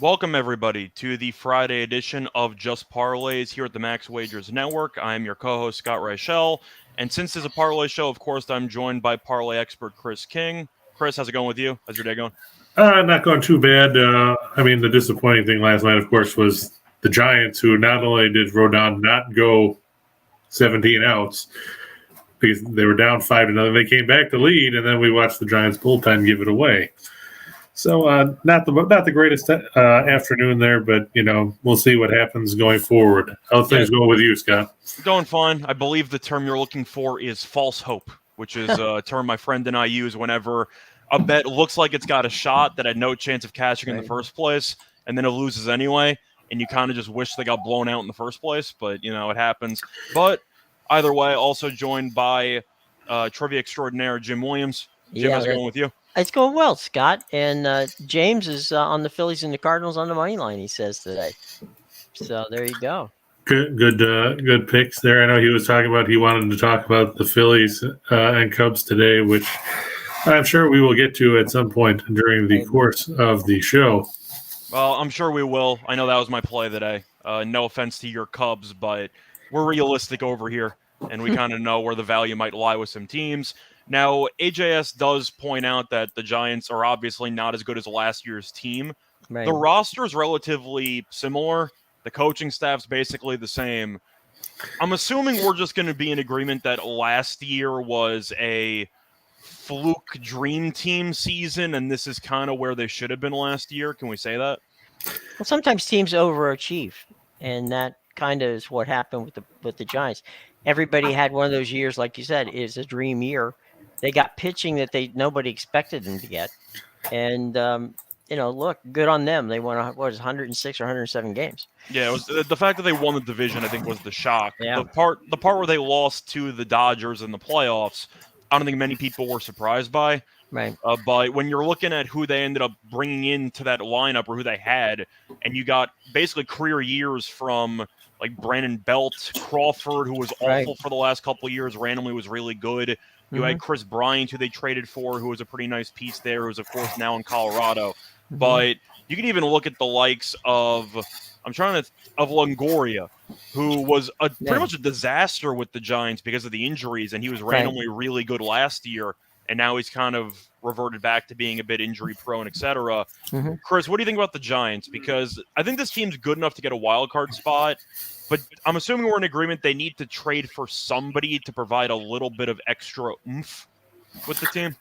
Welcome, everybody, to the Friday edition of Just Parlays here at the Max Wagers Network. I'm your co-host, Scott Reichel, and since it's a parlay show, of course, I'm joined by parlay expert Chris King. Chris, how's it going with you? How's your day going? Not going too bad. The disappointing thing last night, of course, was the Giants, who not only did Rodon not go 17 outs because they were down 5-0, they came back to lead, and then we watched the Giants bullpen give it away. So not the greatest afternoon there, but we'll see what happens going forward. How things go with you, Scott? Going fine. I believe the term you're looking for is false hope, which is a term my friend and I use whenever a bet looks like it's got a shot that had no chance of cashing in the first place, and then it loses anyway, and you kind of just wish they got blown out in the first place, but it happens. But either way, also joined by trivia extraordinaire Jim Williams. Jim, how's it going with you? It's going well, Scott. And James is on the Phillies and the Cardinals on the money line, he says today. So there you go. Good picks there. I know he was talking about, he wanted to talk about the Phillies and Cubs today, which I'm sure we will get to at some point during the course of the show. Well, I'm sure we will. I know that was my play today. No offense to your Cubs, but we're realistic over here, and we kind of know where the value might lie with some teams. Now, AJS does point out that the Giants are obviously not as good as last year's team. Right. The roster is relatively similar. The coaching staff's basically the same. I'm assuming we're just going to be in agreement that last year was a fluke dream team season, and this is kind of where they should have been last year. Can we say that? Well, sometimes teams overachieve, and that kind of is what happened with the Giants. Everybody had one of those years, like you said, is a dream year. They got pitching that nobody expected them to get, and look, good on them. They won 106 or 107 games. Yeah, it was the fact that they won the division, I think, was the shock. Yeah. The part where they lost to the Dodgers in the playoffs, I don't think many people were surprised by. Right. But when you're looking at who they ended up bringing into that lineup or who they had, and you got basically career years from like Brandon Belt, Crawford, who was awful for the last couple of years, randomly was really good. You had Chris Bryant, who they traded for, who was a pretty nice piece there, who's, of course, now in Colorado. But you can even look at the likes of Longoria, who was pretty much a disaster with the Giants because of the injuries, and he was randomly really good last year, and now he's kind of reverted back to being a bit injury-prone, etc. Chris, what do you think about the Giants? Because I think this team's good enough to get a wild card spot, but I'm assuming we're in agreement they need to trade for somebody to provide a little bit of extra oomph with the team.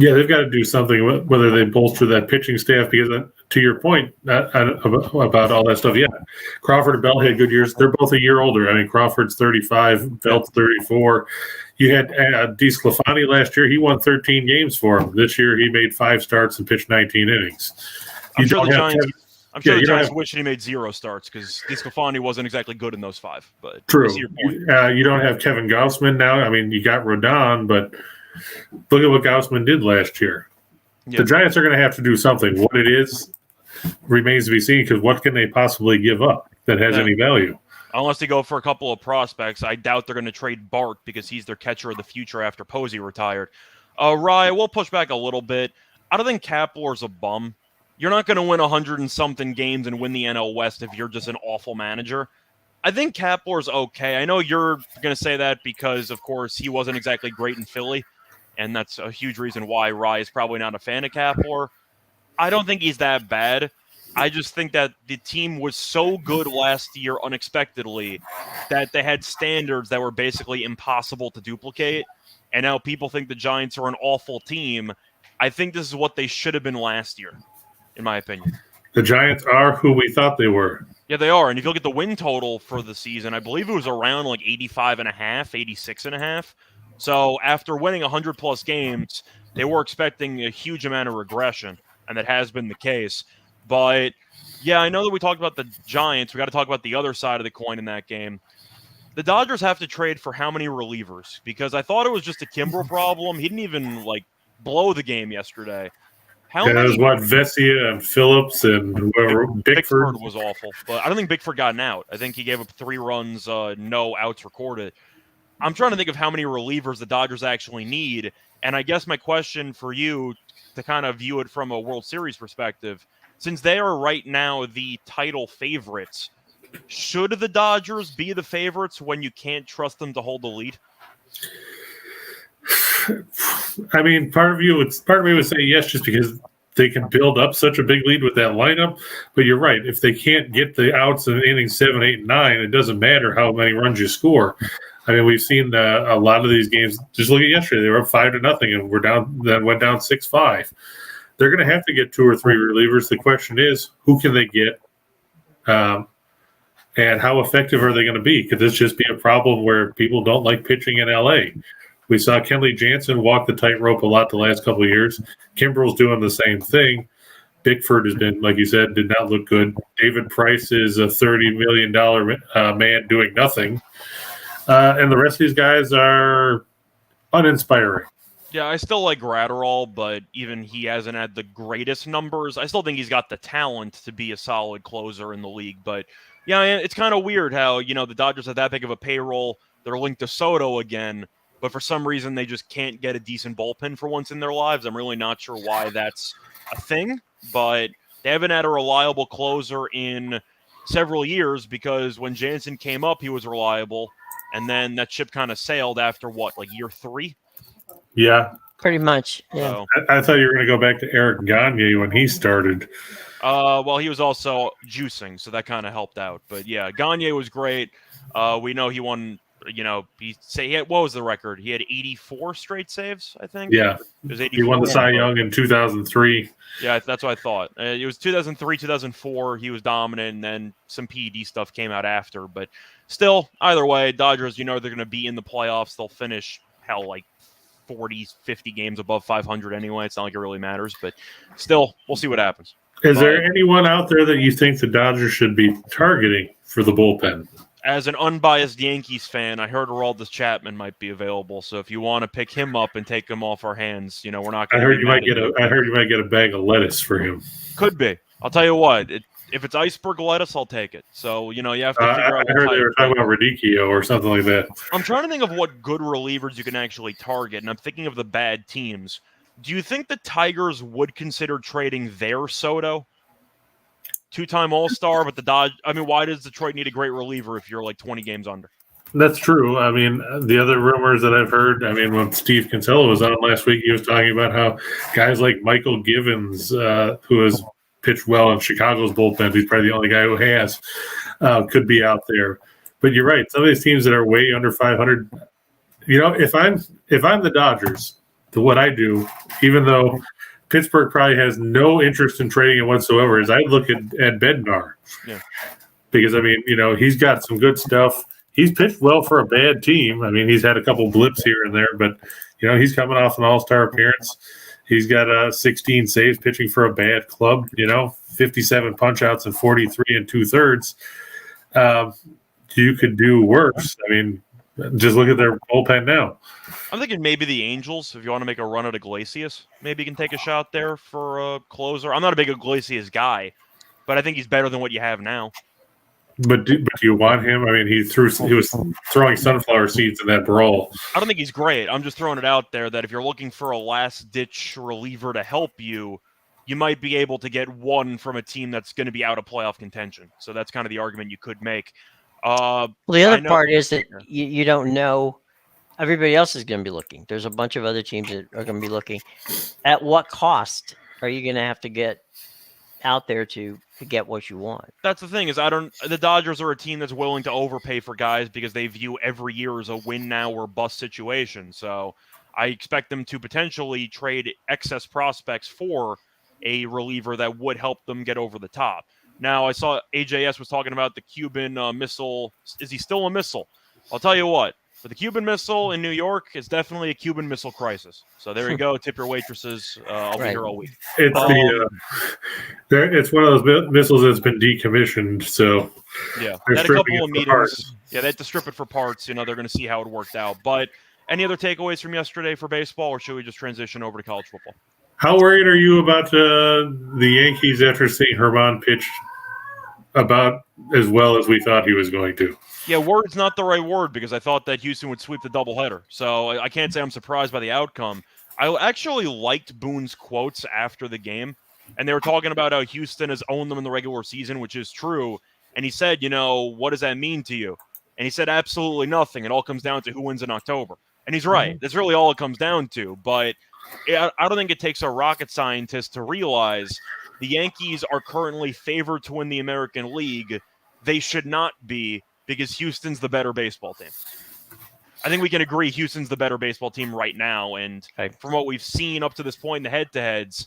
Yeah, they've got to do something, whether they bolster that pitching staff, because to your point about all that stuff, yeah, Crawford and Bell had good years. They're both a year older. I mean, Crawford's 35, Belt's 34. You had DeSclafani last year. He won 13 games for him. This year, he made 5 starts and pitched 19 innings. I'm sure the Giants wish he made 0 starts because DeSclafani wasn't exactly good in those 5. But true. You don't have Kevin Gausman now. I mean, you got Rodon, but look at what Gausman did last year. Yeah. The Giants are going to have to do something. What it is remains to be seen, because what can they possibly give up that has any value? Unless they go for a couple of prospects, I doubt they're going to trade Bart because he's their catcher of the future after Posey retired. Rye, we'll push back a little bit. I don't think Kapler's a bum. You're not going to win 100-and-something games and win the NL West if you're just an awful manager. I think Kapler's okay. I know you're going to say that because, of course, he wasn't exactly great in Philly, and that's a huge reason why Rye is probably not a fan of Kapler. I don't think he's that bad. I just think that the team was so good last year unexpectedly that they had standards that were basically impossible to duplicate, and now people think the Giants are an awful team. I think this is what they should have been last year, in my opinion. The Giants are who we thought they were. Yeah, they are. And if you look at the win total for the season, I believe it was around like 85.5, 86.5. So after winning 100-plus games, they were expecting a huge amount of regression, and that has been the case. But, yeah, I know that we talked about the Giants. We got to talk about the other side of the coin in that game. The Dodgers have to trade for how many relievers? Because I thought it was just a Kimbrel problem. He didn't even, blow the game yesterday. That was what, Vesia and Phillips and whoever. Bickford was awful. But I don't think Bickford got an out. I think he gave up 3 runs, no outs recorded. I'm trying to think of how many relievers the Dodgers actually need. And I guess my question for you, to kind of view it from a World Series perspective, since they are right now the title favorites, should the Dodgers be the favorites when you can't trust them to hold the lead? I mean, part of me would say yes, just because they can build up such a big lead with that lineup. But you're right. If they can't get the outs in innings 7, 8, and 9, it doesn't matter how many runs you score. I mean, we've seen a lot of these games. Just look at yesterday; they were up 5-0, and we're down. Then went down 6-5. They're going to have to get 2 or 3 relievers. The question is, who can they get, and how effective are they going to be? Could this just be a problem where people don't like pitching in LA? We saw Kenley Jansen walk the tightrope a lot the last couple of years. Kimbrel's doing the same thing. Bickford has been, like you said, did not look good. David Price is a $30 million man doing nothing. And the rest of these guys are uninspiring. Yeah, I still like Gratterall, but even he hasn't had the greatest numbers. I still think he's got the talent to be a solid closer in the league. But, yeah, it's kind of weird how, the Dodgers have that big of a payroll. They're linked to Soto again. But for some reason, they just can't get a decent bullpen for once in their lives. I'm really not sure why that's a thing, but they haven't had a reliable closer in several years because when Jansen came up, he was reliable, and then that ship kind of sailed after, year 3? Yeah. Pretty much, yeah. So, I thought you were going to go back to Eric Gagne when he started. Well, he was also juicing, so that kind of helped out. But, yeah, Gagne was great. We know he won... what was the record? He had 84 straight saves, I think. Yeah, it was 84. He won the Cy Young in 2003. Yeah, that's what I thought. It was 2003, 2004. He was dominant, and then some PED stuff came out after. But still, either way, Dodgers, they're going to be in the playoffs. They'll finish, 40, 50 games above 500 anyway. It's not like it really matters. But still, we'll see what happens. Is there anyone out there that you think the Dodgers should be targeting for the bullpen? As an unbiased Yankees fan, I heard Aroldis Chapman might be available. So if you want to pick him up and take him off our hands, we're not going to. I heard you might get a bag of lettuce for him. Could be. I'll tell you what. If it's iceberg lettuce, I'll take it. So you have to figure out. I heard they were talking about Radicchio or something like that. I'm trying to think of what good relievers you can actually target, and I'm thinking of the bad teams. Do you think the Tigers would consider trading their Soto? 2-time All-Star, but why does Detroit need a great reliever if you're 20 games under? That's true. I mean, the other rumors that I've heard, when Steve Kinsella was on last week, he was talking about how guys like Michael Givens, who has pitched well in Chicago's bullpen, he's probably the only guy who has, could be out there. But you're right. Some of these teams that are way under 500, if I'm the Dodgers, what I do, even though Pittsburgh probably has no interest in trading it whatsoever, is I look at Bednar. Yeah. Because, he's got some good stuff. He's pitched well for a bad team. He's had a couple blips here and there, but, he's coming off an all-star appearance. He's got 16 saves pitching for a bad club, 57 punch-outs and 43 2/3. You could do worse. Just look at their bullpen now. I'm thinking maybe the Angels, if you want to make a run at Iglesias. Maybe you can take a shot there for a closer. I'm not a big Iglesias guy, but I think he's better than what you have now. But do you want him? He was throwing sunflower seeds in that brawl. I don't think he's great. I'm just throwing it out there that if you're looking for a last-ditch reliever to help you, you might be able to get one from a team that's going to be out of playoff contention. So that's kind of the argument you could make. The other part is that you don't know. Everybody else is going to be looking. There's a bunch of other teams that are going to be looking. At what cost are you going to have to get out there to get what you want? That's the thing is the Dodgers are a team that's willing to overpay for guys because they view every year as a win now or bust situation. So I expect them to potentially trade excess prospects for a reliever that would help them get over the top. Now, I saw AJS was talking about the Cuban missile. Is he still a missile? I'll tell you what. For the Cuban missile in New York, it's definitely a Cuban missile crisis. So there you go. Tip your waitresses. I'll be here all week. It's one of those missiles that's been decommissioned. So yeah, they had a couple of meetings. Yeah, they had to strip it for parts. They're going to see how it worked out. But any other takeaways from yesterday for baseball, or should we just transition over to college football? How worried are you about the Yankees after seeing Herman pitch about as well as we thought he was going to? Yeah, word's not the right word because I thought that Houston would sweep the doubleheader. So I can't say I'm surprised by the outcome. I actually liked Boone's quotes after the game. And they were talking about how Houston has owned them in the regular season, which is true. And he said, what does that mean to you? And he said, absolutely nothing. It all comes down to who wins in October. And he's right. That's really all it comes down to. But I don't think it takes a rocket scientist to realize the Yankees are currently favored to win the American League. They should not be, because Houston's the better baseball team. I think we can agree Houston's the better baseball team right now. And from what we've seen up to this point in the head-to-heads,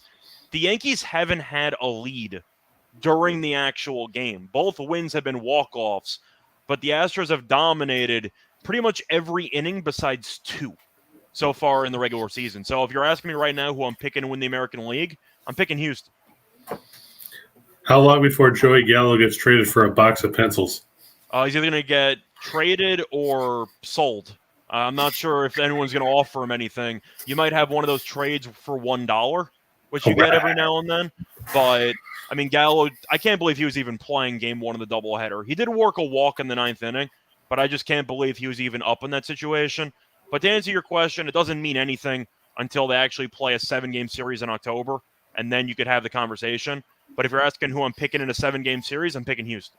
the Yankees haven't had a lead during the actual game. Both wins have been walk-offs, but the Astros have dominated pretty much every inning besides 2 so far in the regular season. So if you're asking me right now who I'm picking to win the American League, I'm picking Houston. How long before Joey Gallo gets traded for a box of pencils? He's either going to get traded or sold. I'm not sure if anyone's going to offer him anything. You might have one of those trades for $1, which you get every now and then. But, I mean, Gallo, I can't believe he was even playing game 1 of the doubleheader. He did work a walk in the 9th inning, but I just can't believe he was even up in that situation. But to answer your question, it doesn't mean anything until they actually play a 7-game series in October, and then you could have the conversation. But if you're asking who I'm picking in a 7-game series, I'm picking Houston.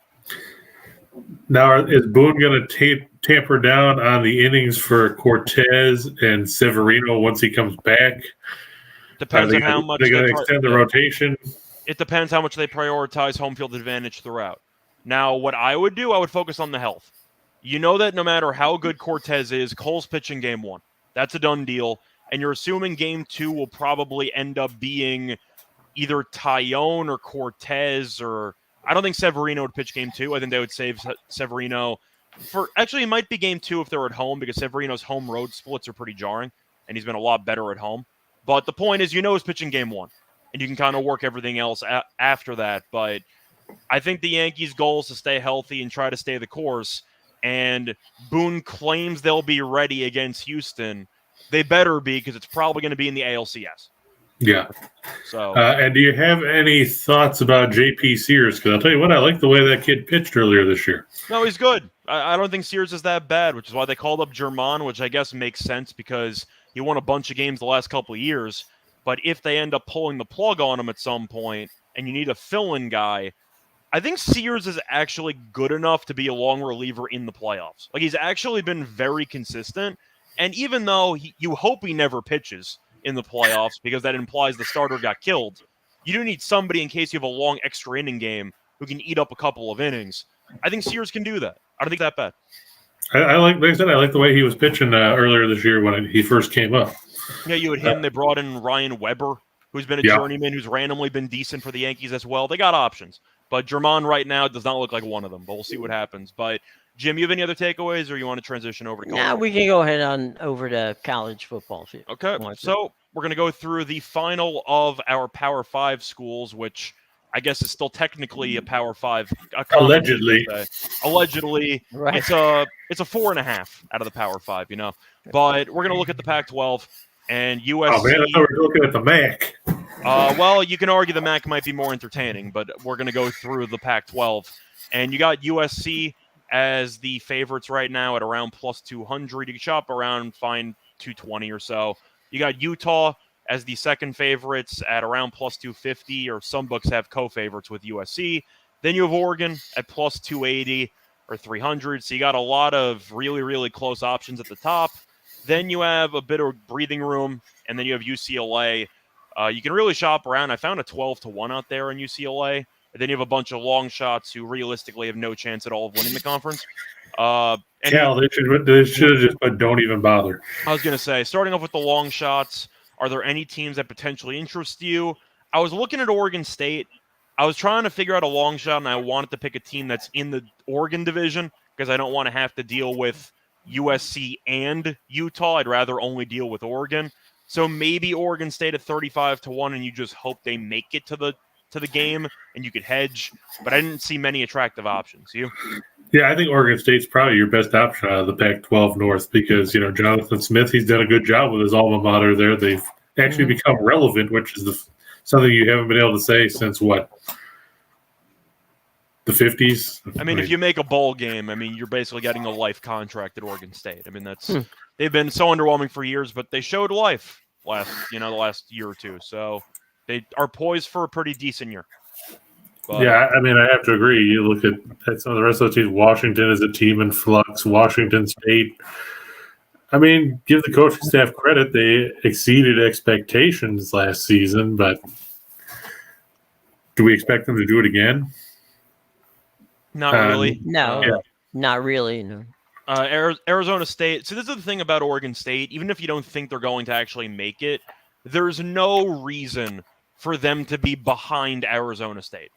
Now, is Boone going to tamper down on the innings for Cortez and Severino once he comes back? Depends on how much they're going to extend the rotation. It depends how much they prioritize home field advantage throughout. Now, what I would do, I would focus on the health. You know that no matter how good Cortez is, Cole's pitching game 1. That's a done deal. And you're assuming game 2 will probably end up being either Tyone or Cortez, or I don't think Severino would pitch game 2. I think they would save Severino for, actually, it might be game 2 if they're at home, because Severino's home road splits are pretty jarring, and he's been a lot better at home. But the point is, he's pitching game 1, and you can kind of work everything else after that. But I think the Yankees' goal is to stay healthy and try to stay the course. And Boone claims they'll be ready against Houston. They better be, because it's probably going to be in the ALCS. Yeah. So. And do you have any thoughts about J.P. Sears? Because I'll tell you what, I like the way that kid pitched earlier this year. No, he's good. I don't think Sears is that bad, which is why they called up German, which I guess makes sense because he won a bunch of games the last couple of years. But if they end up pulling the plug on him at some point and you need a fill-in guy, I think Sears is actually good enough to be a long reliever in the playoffs. Like, he's actually been very consistent. And even though you hope he never pitches in the playoffs because that implies the starter got killed, you do need somebody in case you have a long extra inning game who can eat up a couple of innings. I think Sears can do that. I don't think that bad. Like I said, I like the way he was pitching earlier this year when he first came up. Yeah, you had him. They brought in Ryan Weber, who's been a journeyman, who's randomly been decent for the Yankees as well. They got options. But German right now does not look like one of them, but we'll see what happens. But, Jim, you have any other takeaways, or you want to transition over to college? Now we can go ahead on over to college football. Okay, so we're going to go through the final of our Power 5 schools, which I guess is still technically a Power 5. Allegedly. Allegedly. Right. It's a 4.5 out of the Power 5, But we're going to look at the Pac-12 and USC. Oh, man, I thought we were looking at the MAC. Well, you can argue the MAC might be more entertaining, but we're going to go through the Pac-12. And you got USC as the favorites right now at around plus 200. You can shop around, find 220 or so. You got Utah as the second favorites at around plus 250, or some books have co-favorites with USC. Then you have Oregon at plus 280 or 300. So you got a lot of really, really close options at the top. Then you have a bit of breathing room, and then you have UCLA. You can really shop around. I found a 12-1 out there in UCLA. And then you have a bunch of long shots who realistically have no chance at all of winning the conference. They should have just put don't even bother. I was going to say, starting off with the long shots, are there any teams that potentially interest you? I was looking at Oregon State. I was trying to figure out a long shot, and I wanted to pick a team that's in the Oregon division because I don't want to have to deal with USC and Utah. I'd rather only deal with Oregon. So maybe Oregon State at 35-1, and you just hope they make it to the game, and you could hedge. But I didn't see many attractive options. You? Yeah, I think Oregon State's probably your best option out of the Pac-12 North because, Jonathan Smith, he's done a good job with his alma mater there. They've actually become relevant, which is something you haven't been able to say since, what, the 50s? I mean, if you make a bowl game, you're basically getting a life contract at Oregon State. That's they've been so underwhelming for years, but they showed life the last year or two. So They are poised for a pretty decent year. But, yeah, I mean, I have to agree. You look at some of the rest of the teams. Washington is a team in flux. Washington State. I mean, give the coaching staff credit. They exceeded expectations last season, but do we expect them to do it again? not really. No, Yeah. not really. No. Arizona State. So this is the thing about Oregon State. Even if you don't think they're going to actually make it, there's no reason for them to be behind Arizona State.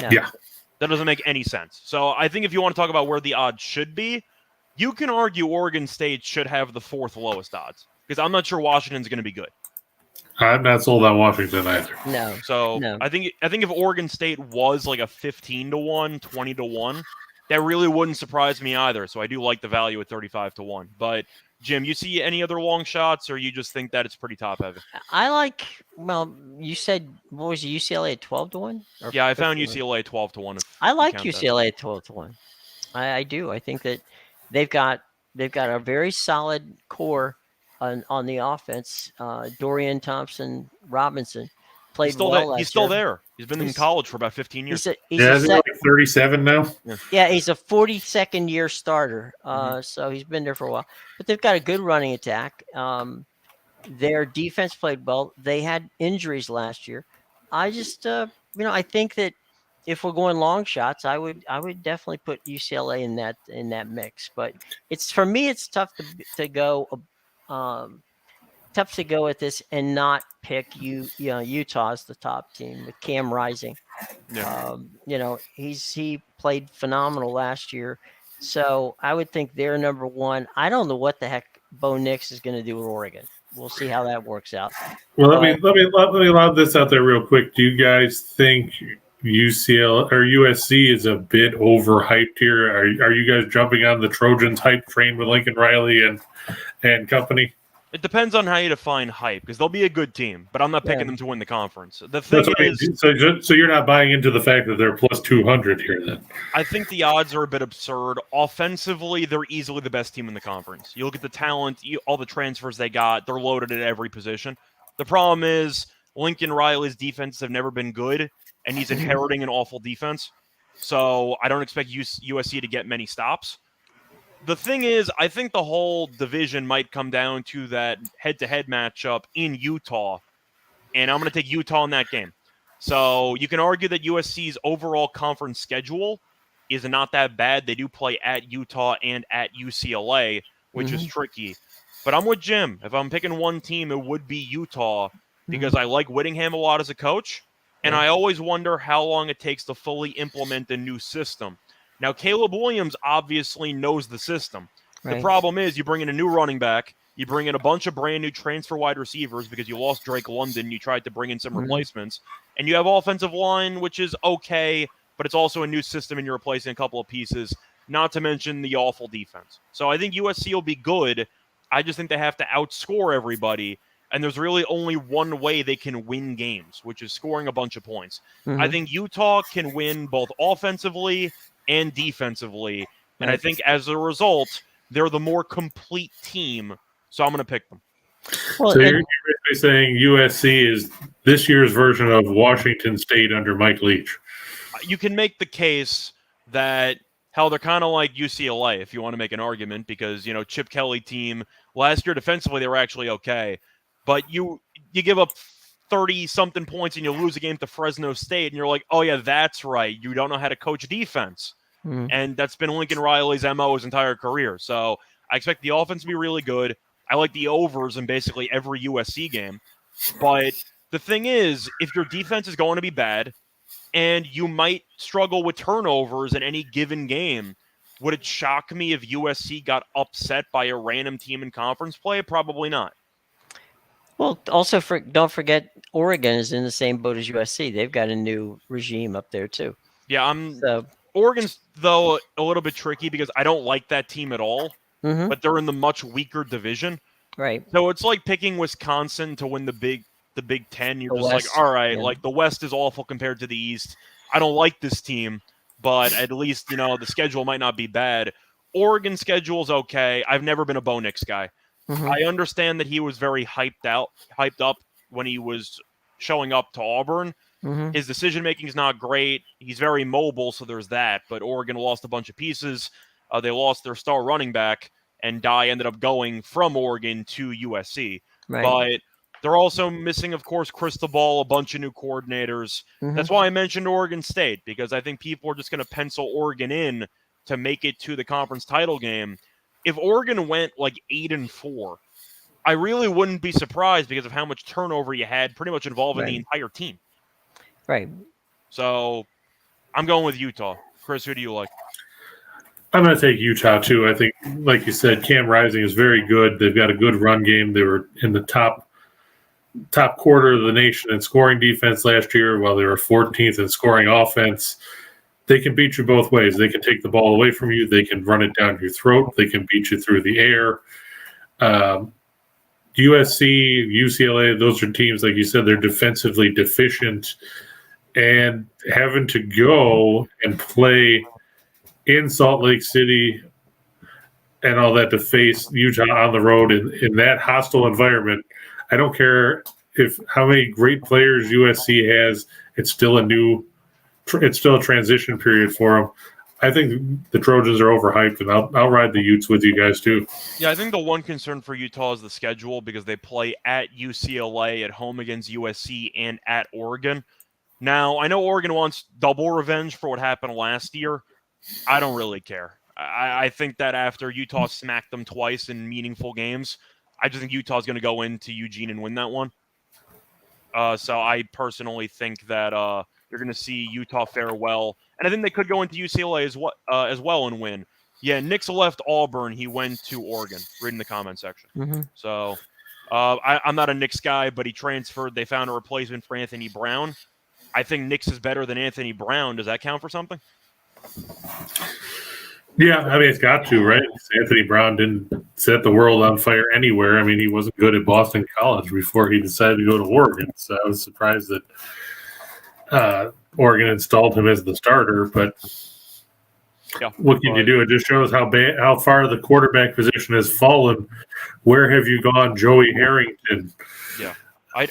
No. Yeah. That doesn't make any sense. So I think if you want to talk about where the odds should be, you can argue Oregon State should have the 4th lowest odds because I'm not sure Washington's going to be good. I'm not sold on Washington either. No. So No. I think if Oregon State was like a 15-1, 20-1, that really wouldn't surprise me either. So I do like the value at 35-1. But Jim, you see any other long shots, or you just think that it's pretty top heavy? I like. Well, you said what was it, UCLA at 12-1? Yeah, I found UCLA 12-1. I like UCLA at 12-1. I do. I think that they've got a very solid core on the offense. Dorian Thompson Robinson played well. He's still there. He's been in college for about 15 years. He's like 37 now. Yeah, he's a 42nd year starter. So he's been there for a while. But they've got a good running attack. Their defense played well. They had injuries last year. I just I think that if we're going long shots, I would definitely put UCLA in that mix. But for me, it's tough to go at this and not pick Utah as the top team with Cam Rising. Yeah. He played phenomenal last year, so I would think they're number one. I don't know what the heck Bo Nix is going to do with Oregon. We'll see how that works out. Well, let me lob this out there real quick. Do you guys think UCL or USC is a bit overhyped here? Are you guys jumping on the Trojans hype train with Lincoln Riley and company? It depends on how you define hype, because they'll be a good team, but I'm not picking them to win the conference. The thing is, so you're not buying into the fact that they're plus 200 here, then? I think the odds are a bit absurd. Offensively, they're easily the best team in the conference. You look at the talent, all the transfers they got, they're loaded at every position. The problem is Lincoln Riley's defenses have never been good, and he's inheriting an awful defense. So I don't expect USC to get many stops. The thing is, I think the whole division might come down to that head-to-head matchup in Utah, and I'm going to take Utah in that game. So you can argue that USC's overall conference schedule is not that bad. They do play at Utah and at UCLA, which is tricky. But I'm with Jim. If I'm picking one team, it would be Utah because I like Whittingham a lot as a coach, and I always wonder how long it takes to fully implement a new system. Now, Caleb Williams obviously knows the system. Right. The problem is you bring in a new running back, you bring in a bunch of brand new transfer wide receivers because you lost Drake London, you tried to bring in some replacements, and you have offensive line, which is okay, but it's also a new system and you're replacing a couple of pieces, not to mention the awful defense. So I think USC will be good. I just think they have to outscore everybody, and there's really only one way they can win games, which is scoring a bunch of points. I think Utah can win both offensively and defensively, and I think as a result, they're the more complete team, so I'm going to pick them. Well, so you're basically saying USC is this year's version of Washington State under Mike Leach. You can make the case that, hell, they're kind of like UCLA, if you want to make an argument, because, Chip Kelly team, last year defensively they were actually okay, but you give up 30-something points and you lose a game to Fresno State, and you're like, oh, yeah, that's right. You don't know how to coach defense. And that's been Lincoln Riley's MO his entire career. So I expect the offense to be really good. I like the overs in basically every USC game. But the thing is, if your defense is going to be bad and you might struggle with turnovers in any given game, would it shock me if USC got upset by a random team in conference play? Probably not. Well, also don't forget Oregon is in the same boat as USC. They've got a new regime up there too. Yeah, Oregon's, though, a little bit tricky because I don't like that team at all, but they're in the much weaker division. Right. So it's like picking Wisconsin to win the Big Ten. You're just like, all right, like the West is awful compared to the East. I don't like this team, but at least, the schedule might not be bad. Oregon's schedule is okay. I've never been a Bo Nix guy. I understand that he was very hyped up when he was showing up to Auburn. Mm-hmm. His decision making is not great. He's very mobile, so there's that. But Oregon lost a bunch of pieces. They lost their star running back, and Dye ended up going from Oregon to USC. Right. But they're also missing, of course, crystal ball, a bunch of new coordinators. Mm-hmm. That's why I mentioned Oregon State, because I think people are just going to pencil Oregon in to make it to the conference title game. If Oregon went like 8-4, I really wouldn't be surprised because of how much turnover you had pretty much involving the entire team. Right. So I'm going with Utah. Chris, who do you like? I'm going to take Utah, too. I think, like you said, Cam Rising is very good. They've got a good run game. They were in the top quarter of the nation in scoring defense last year, while they were 14th in scoring offense. They can beat you both ways. They can take the ball away from you. They can run it down your throat. They can beat you through the air. USC, UCLA, those are teams, like you said, they're defensively deficient. And having to go and play in Salt Lake City and all that to face Utah on the road in that hostile environment, I don't care how many great players USC has, it's still a transition period for them. I think the Trojans are overhyped, and I'll ride the Utes with you guys too. Yeah, I think the one concern for Utah is the schedule, because they play at UCLA, at home against USC, and at Oregon. Now, I know Oregon wants double revenge for what happened last year. I don't really care. I think that after Utah smacked them twice in meaningful games, I just think Utah's going to go into Eugene and win that one. So I personally think that you're going to see Utah fare well. And I think they could go into UCLA as well and win. Yeah, Nick's left Auburn. He went to Oregon. Read in the comment section. Mm-hmm. So I'm not a Knicks guy, but he transferred. They found a replacement for Anthony Brown. I think Knicks is better than Anthony Brown. Does that count for something? Yeah, I mean, it's got to, right? Anthony Brown didn't set the world on fire anywhere. I mean, he wasn't good at Boston College before he decided to go to Oregon. So I was surprised that Oregon installed him as the starter. But yeah, what can you do? It just shows how far the quarterback position has fallen. Where have you gone, Joey Harrington? Yeah.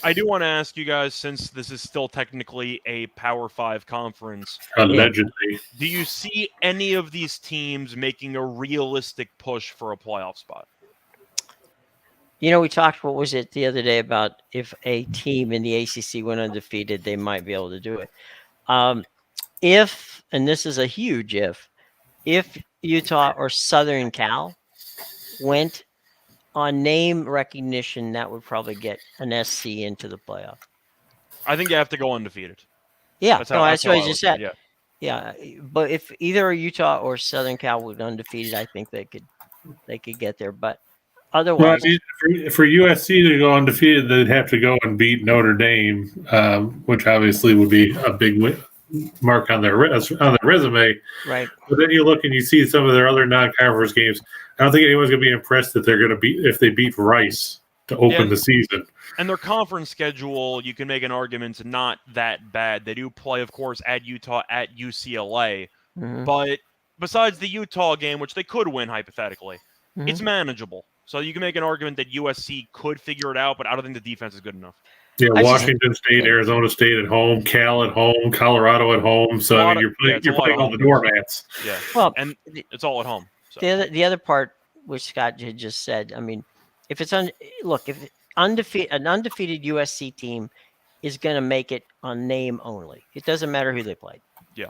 I do want to ask you guys, since this is still technically a Power 5 conference, allegedly, do you see any of these teams making a realistic push for a playoff spot? You know, we talked, what was it the other day, about if a team in the ACC went undefeated, they might be able to do it. If, and this is a huge if Utah or Southern Cal went on name recognition, that would probably get an SC into the playoff. I think you have to go undefeated. Yeah, that's what I just said. Yeah, but if either Utah or Southern Cal were undefeated, I think they could get there. But otherwise, for USC to go undefeated, they'd have to go and beat Notre Dame, which obviously would be a big mark on their resume. Right. But then you look and you see some of their other non-conference games. I don't think anyone's going to be impressed that they're going to beat if they beat Rice to open the season. And their conference schedule, you can make an argument, not that bad. They do play, of course, at Utah, at UCLA. Mm-hmm. But besides the Utah game, which they could win hypothetically, it's manageable. So you can make an argument that USC could figure it out, but I don't think the defense is good enough. Yeah, Washington State, Arizona State at home, Cal at home, Colorado at home. So I mean, you're playing all the doormats. Yeah, well, and it's all at home. So. The other part, which Scott had just said, I mean, if it's if an undefeated USC team is going to make it on name only, it doesn't matter who they played. Yeah,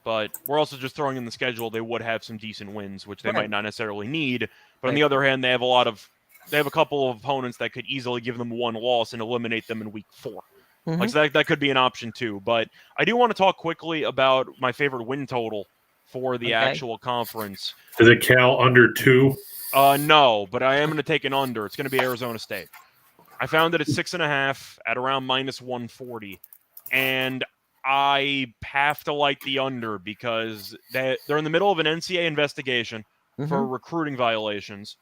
but we're also just throwing in the schedule. They would have some decent wins, which they might not necessarily need. But on the other hand, they have a couple of opponents that could easily give them one loss and eliminate them in week 4. Mm-hmm. Like so that could be an option too. But I do want to talk quickly about my favorite win total for the actual conference. Is it Cal under 2? No, but I am going to take an under. It's going to be Arizona State. I found it at 6.5 at around minus 140. And I have to like the under because they're in the middle of an NCAA investigation for recruiting violations.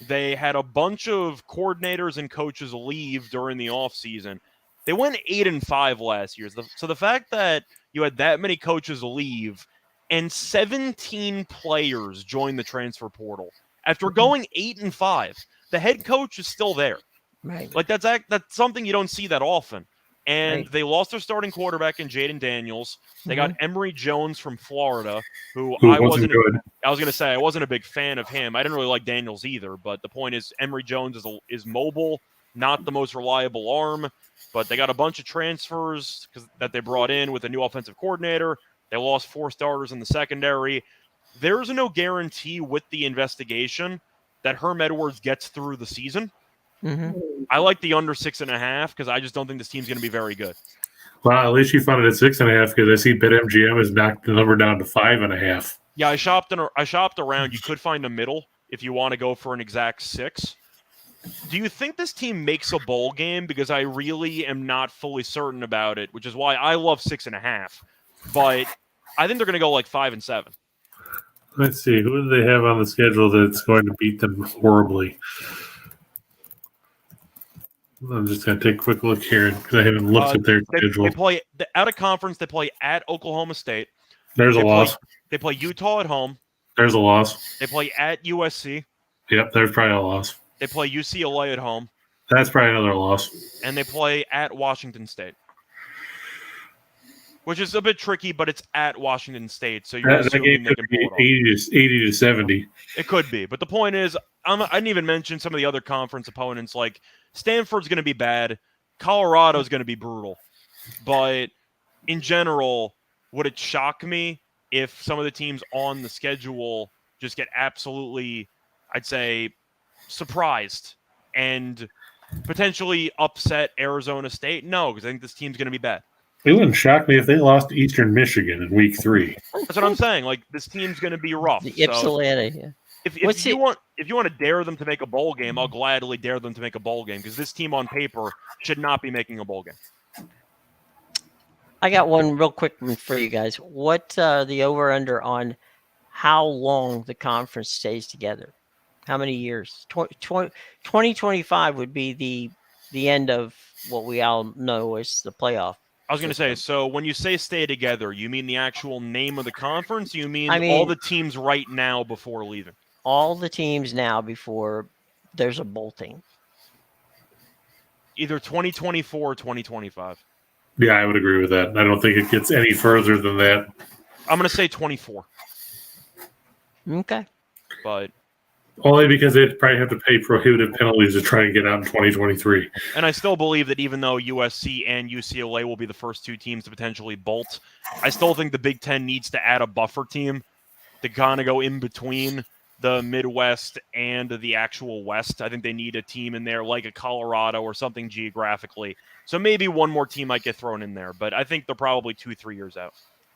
They had a bunch of coordinators and coaches leave during the offseason. They went 8-5 last year. So the fact that you had that many coaches leave and 17 players join the transfer portal after going 8-5, the head coach is still there. Right. Like that's something you don't see that often. And Right. they lost their starting quarterback in Jaden Daniels. They got Emory Jones from Florida, who Who I wasn't good. I was going to say I wasn't a big fan of him. I didn't really like Daniels either, but the point is Emory Jones is mobile, not the most reliable arm, but they got a bunch of transfers that they brought in with a new offensive coordinator. They lost 4 starters in the secondary. There's no guarantee with the investigation that Herm Edwards gets through the season. I like the under 6.5 because I just don't think this team's going to be very good. Well, at least you found it at 6.5 because I see BetMGM has knocked the number down to 5.5. Yeah, I shopped around. You could find a middle if you want to go for an exact 6. Do you think this team makes a bowl game? Because I really am not fully certain about it, which is why I love 6.5. But I think they're going to go like 5 and 7. Let's see. Who do they have on the schedule that's going to beat them horribly? I'm just going to take a quick look here because I haven't looked at their schedule. They play out of conference. They play at Oklahoma State. There's a loss. They play Utah at home. There's a loss. They play at USC. Yep, there's probably a loss. They play UCLA at home. That's probably another loss. And they play at Washington State, which is a bit tricky, but it's at Washington State, so you're assuming they can pull it off. 80 to 70. It could be, but the point is, I didn't even mention some of the other conference opponents. Like Stanford's going to be bad, Colorado's going to be brutal, but in general, would it shock me if some of the teams on the schedule just get absolutely, I'd say, surprised and potentially upset Arizona State? No, because I think this team's going to be bad. It wouldn't shock me if they lost to Eastern Michigan in week 3. That's what I'm saying. Like, this team's going to be rough. The Ypsilanti, yeah. If you want to dare them to make a bowl game, I'll gladly dare them to make a bowl game because this team on paper should not be making a bowl game. I got one real quick one for you guys. What the over-under on how long the conference stays together? How many years? 2025 would be the end of what we all know as the playoff. I was going to say, so when you say stay together, you mean the actual name of the conference? You mean all the teams right now before leaving? All the teams now before there's a bolting. Either 2024 or 2025. Yeah, I would agree with that. I don't think it gets any further than that. I'm going to say 24. Okay. But only because they'd probably have to pay prohibitive penalties to try and get out in 2023. And I still believe that even though USC and UCLA will be the first 2 teams to potentially bolt, I still think the Big Ten needs to add a buffer team to kind of go in between the Midwest and the actual West. I think they need a team in there like a Colorado or something geographically. So maybe one more team might get thrown in there, but I think they're probably 2-3 years out.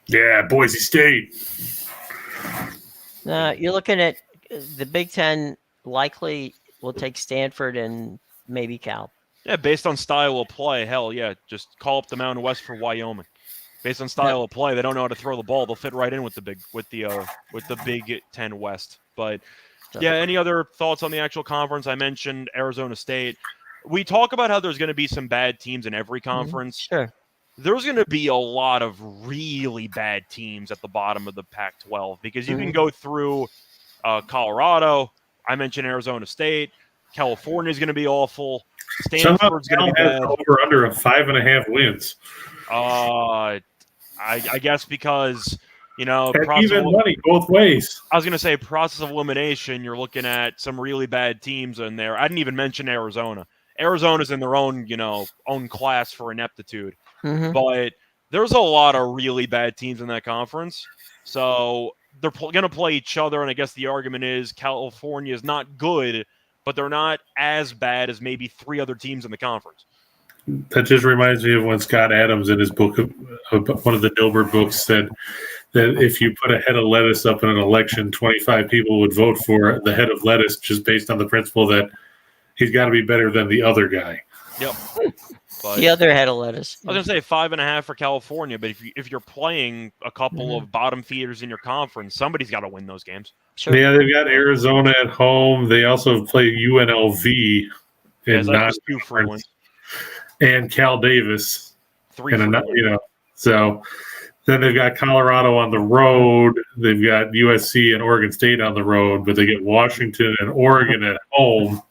Yeah, Boise State. You're looking at the Big Ten likely will take Stanford and maybe Cal. Yeah, based on style of play, hell yeah, just call up the Mountain West for Wyoming. Based on style of play, they don't know how to throw the ball. They'll fit right in with the Big Ten West. But yeah, any other thoughts on the actual conference? I mentioned Arizona State. We talk about how there's going to be some bad teams in every conference. Sure. There's going to be a lot of really bad teams at the bottom of the Pac-12 because you can go through Colorado. I mentioned Arizona State. California is going to be awful. Stanford's going to be bad. Over under of 5.5 wins. I guess because even money both ways. I was going to say process of elimination. You're looking at some really bad teams in there. I didn't even mention Arizona. Arizona's in their own class for ineptitude. But there's a lot of really bad teams in that conference. So they're going to play each other, and I guess the argument is California is not good, but they're not as bad as maybe 3 other teams in the conference. That just reminds me of when Scott Adams in his book, one of the Dilbert books, said that if you put a head of lettuce up in an election, 25 people would vote for the head of lettuce just based on the principle that he's got to be better than the other guy. Yep. But the other head of lettuce. I was going to say 5.5 for California, but if you're playing a couple of bottom feeders in your conference, somebody's got to win those games. Sure. Yeah, they've got Arizona at home. They also play UNLV in two free wins. And Cal Davis. 3 free wins. So then they've got Colorado on the road. They've got USC and Oregon State on the road, but they get Washington and Oregon at home.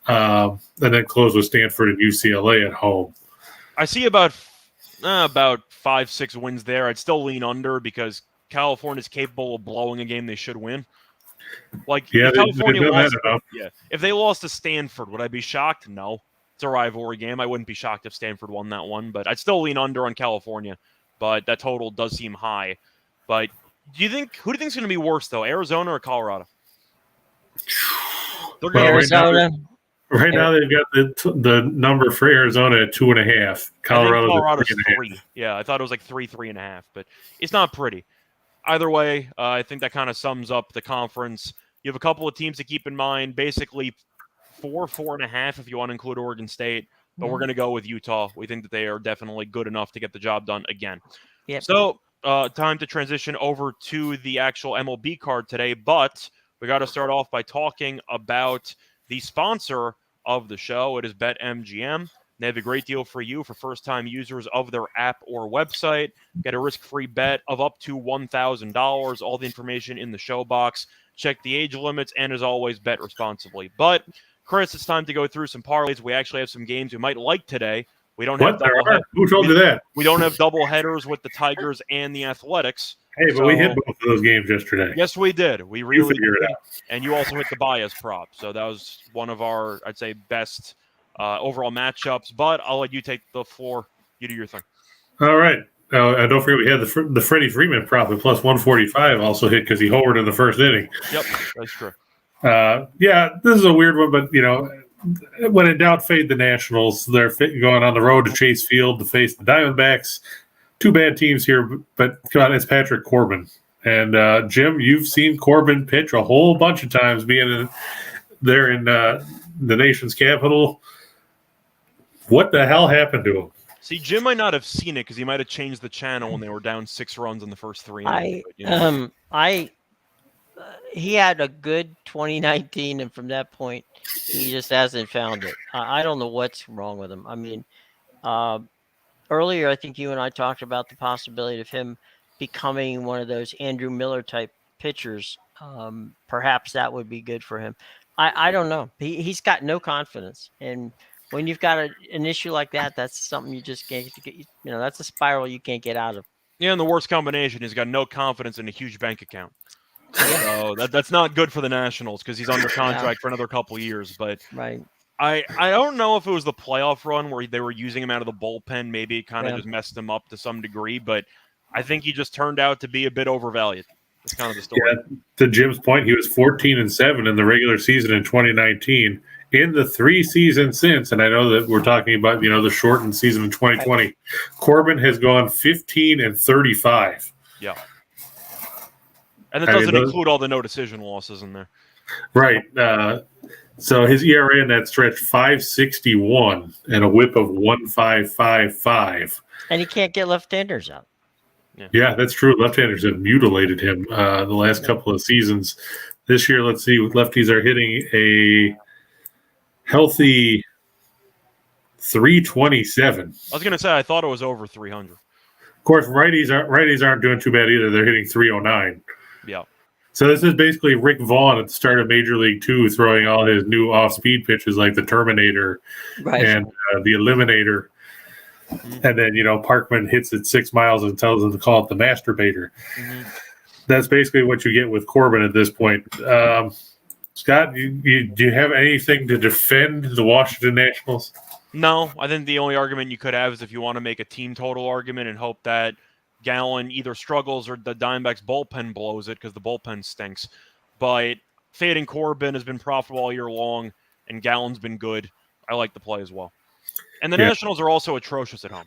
And then close with Stanford and UCLA at home. I see about 5-6 wins there. I'd still lean under because California's capable of blowing a game they should win. Like, Yeah, if California they've done lost, that enough. if they lost to Stanford, would I be shocked? No. It's a rivalry game. I wouldn't be shocked if Stanford won that one, but I'd still lean under on California. But that total does seem high. But who do you think is going to be worse, though, Arizona or Colorado? Well, Arizona. Right now, they've got the number for Arizona at 2.5. Colorado's 3. Yeah, I thought it was like 3.5, but it's not pretty. Either way, I think that kind of sums up the conference. You have a couple of teams to keep in mind. Basically, 4.5 if you want to include Oregon State. But we're going to go with Utah. We think that they are definitely good enough to get the job done again. Yep. So, time to transition over to the actual MLB card today. But we got to start off by talking about the sponsor of the show. It is BetMGM. They have a great deal for you for first-time users of their app or website. Get a risk-free bet of up to $1,000. All the information in the show box. Check the age limits, and as always, bet responsibly. But, Chris, it's time to go through some parlays. We actually have some games we might like today. We don't have Who told you that? We don't have double headers with the Tigers and the Athletics. Hey, but we hit both of those games yesterday. Yes, we did. We really figured it out. And you also hit the bias prop. So that was one of our, I'd say, best overall matchups. But I'll let you take the floor. You do your thing. All right. Don't forget we had the Freddie Freeman prop at plus 145 also hit because he homered in the first inning. Yep, that's true. Yeah, this is a weird one, but, when in doubt, fade the Nationals. They're going on the road to Chase Field to face the Diamondbacks. Two bad teams here, but come on, it's Patrick Corbin. And, Jim, you've seen Corbin pitch a whole bunch of times being there in the nation's capital. What the hell happened to him? See, Jim might not have seen it because he might have changed the channel when they were down 6 runs in the first 3 innings. He had a good 2019, and from that point, he just hasn't found it. I don't know what's wrong with him. I mean, earlier, I think you and I talked about the possibility of him becoming one of those Andrew Miller type pitchers. Perhaps that would be good for him. I don't know. He's got no confidence, and when you've got an issue like that, that's something you just can't get. That's a spiral you can't get out of. Yeah, and the worst combination, he's got no confidence in a huge bank account. So that's not good for the Nationals because he's under contract for another couple of years. But right. I don't know if it was the playoff run where they were using him out of the bullpen. Maybe it kind of just messed him up to some degree. But I think he just turned out to be a bit overvalued. That's kind of the story. Yeah, to Jim's point, he was 14-7 in the regular season in 2019. In the 3 seasons since, and I know that we're talking about the shortened season in 2020, right. Corbin has gone 15-35. Yeah. And that doesn't include all the no decision losses in there. Right. So his ERA in that stretch 5.61 and a WHIP of 1.555. And he can't get left-handers out. Yeah, that's true. Left-handers have mutilated him the last couple of seasons. This year, let's see, lefties are hitting a healthy 327. I was going to say I thought it was over 300. Of course, righties aren't doing too bad either. They're hitting 309. Yeah. So this is basically Rick Vaughn at the start of Major League 2 throwing all his new off-speed pitches like the Terminator and the Eliminator. Mm-hmm. And then, Parkman hits it 6 miles and tells him to call it the Masturbator. Mm-hmm. That's basically what you get with Corbin at this point. Scott, do you have anything to defend the Washington Nationals? No, I think the only argument you could have is if you want to make a team total argument and hope that Gallen either struggles or the Diamondbacks bullpen blows it because the bullpen stinks. But fading Corbin has been profitable all year long, and Gallen's been good. I like the play as well. And the Nationals are also atrocious at home.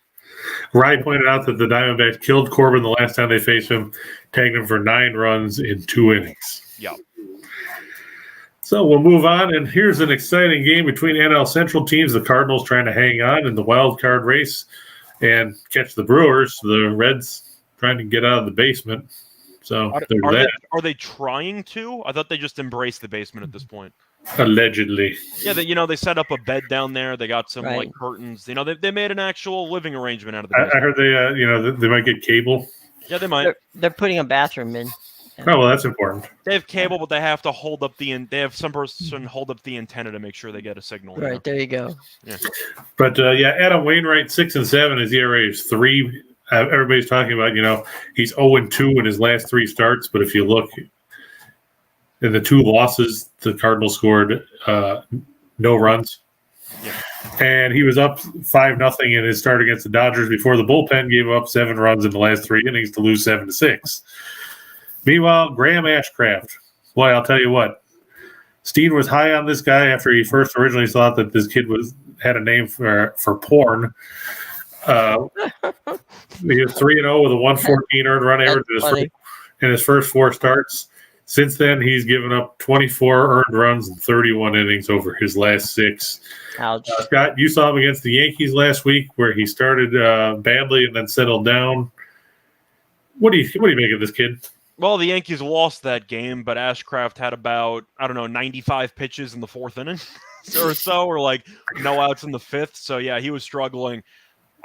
Rye pointed out that the Diamondbacks killed Corbin the last time they faced him, tagged him for 9 runs in 2 innings. Yeah. So we'll move on, and here's an exciting game between NL Central teams. The Cardinals trying to hang on in the wild card race and catch the Brewers. The Reds trying to get out of the basement. So are they trying to? I thought they just embraced the basement at this point. Allegedly. Yeah, they set up a bed down there. They got some like curtains. They made an actual living arrangement out of the basement. I heard they might get cable. Yeah, they might. They're putting a bathroom in. Oh, well, that's important. They have cable, but they have to hold up they have some person hold up the antenna to make sure they get a signal. Right, there you go. Yeah. But Adam Wainwright 6-7, his ERA is 3. Everybody's talking about he's 0-2 in his last 3 starts. But if you look in the 2 losses, the Cardinals scored no runs. Yeah. And he was up 5-0 in his start against the Dodgers before the bullpen gave up 7 runs in the last 3 innings to lose 7-6. Meanwhile, Graham Ashcraft. Boy, I'll tell you what. Steen was high on this guy after he first originally thought that this kid had a name for porn. He was 3-0 with a 114 earned run average in his first 4 starts. Since then, he's given up 24 earned runs in 31 innings over his last 6. Ouch. Scott, you saw him against the Yankees last week, where he started badly and then settled down. What do you make of this kid? Well, the Yankees lost that game, but Ashcraft had about 95 pitches in the 4th inning or so, or like no outs in the 5th. So yeah, he was struggling.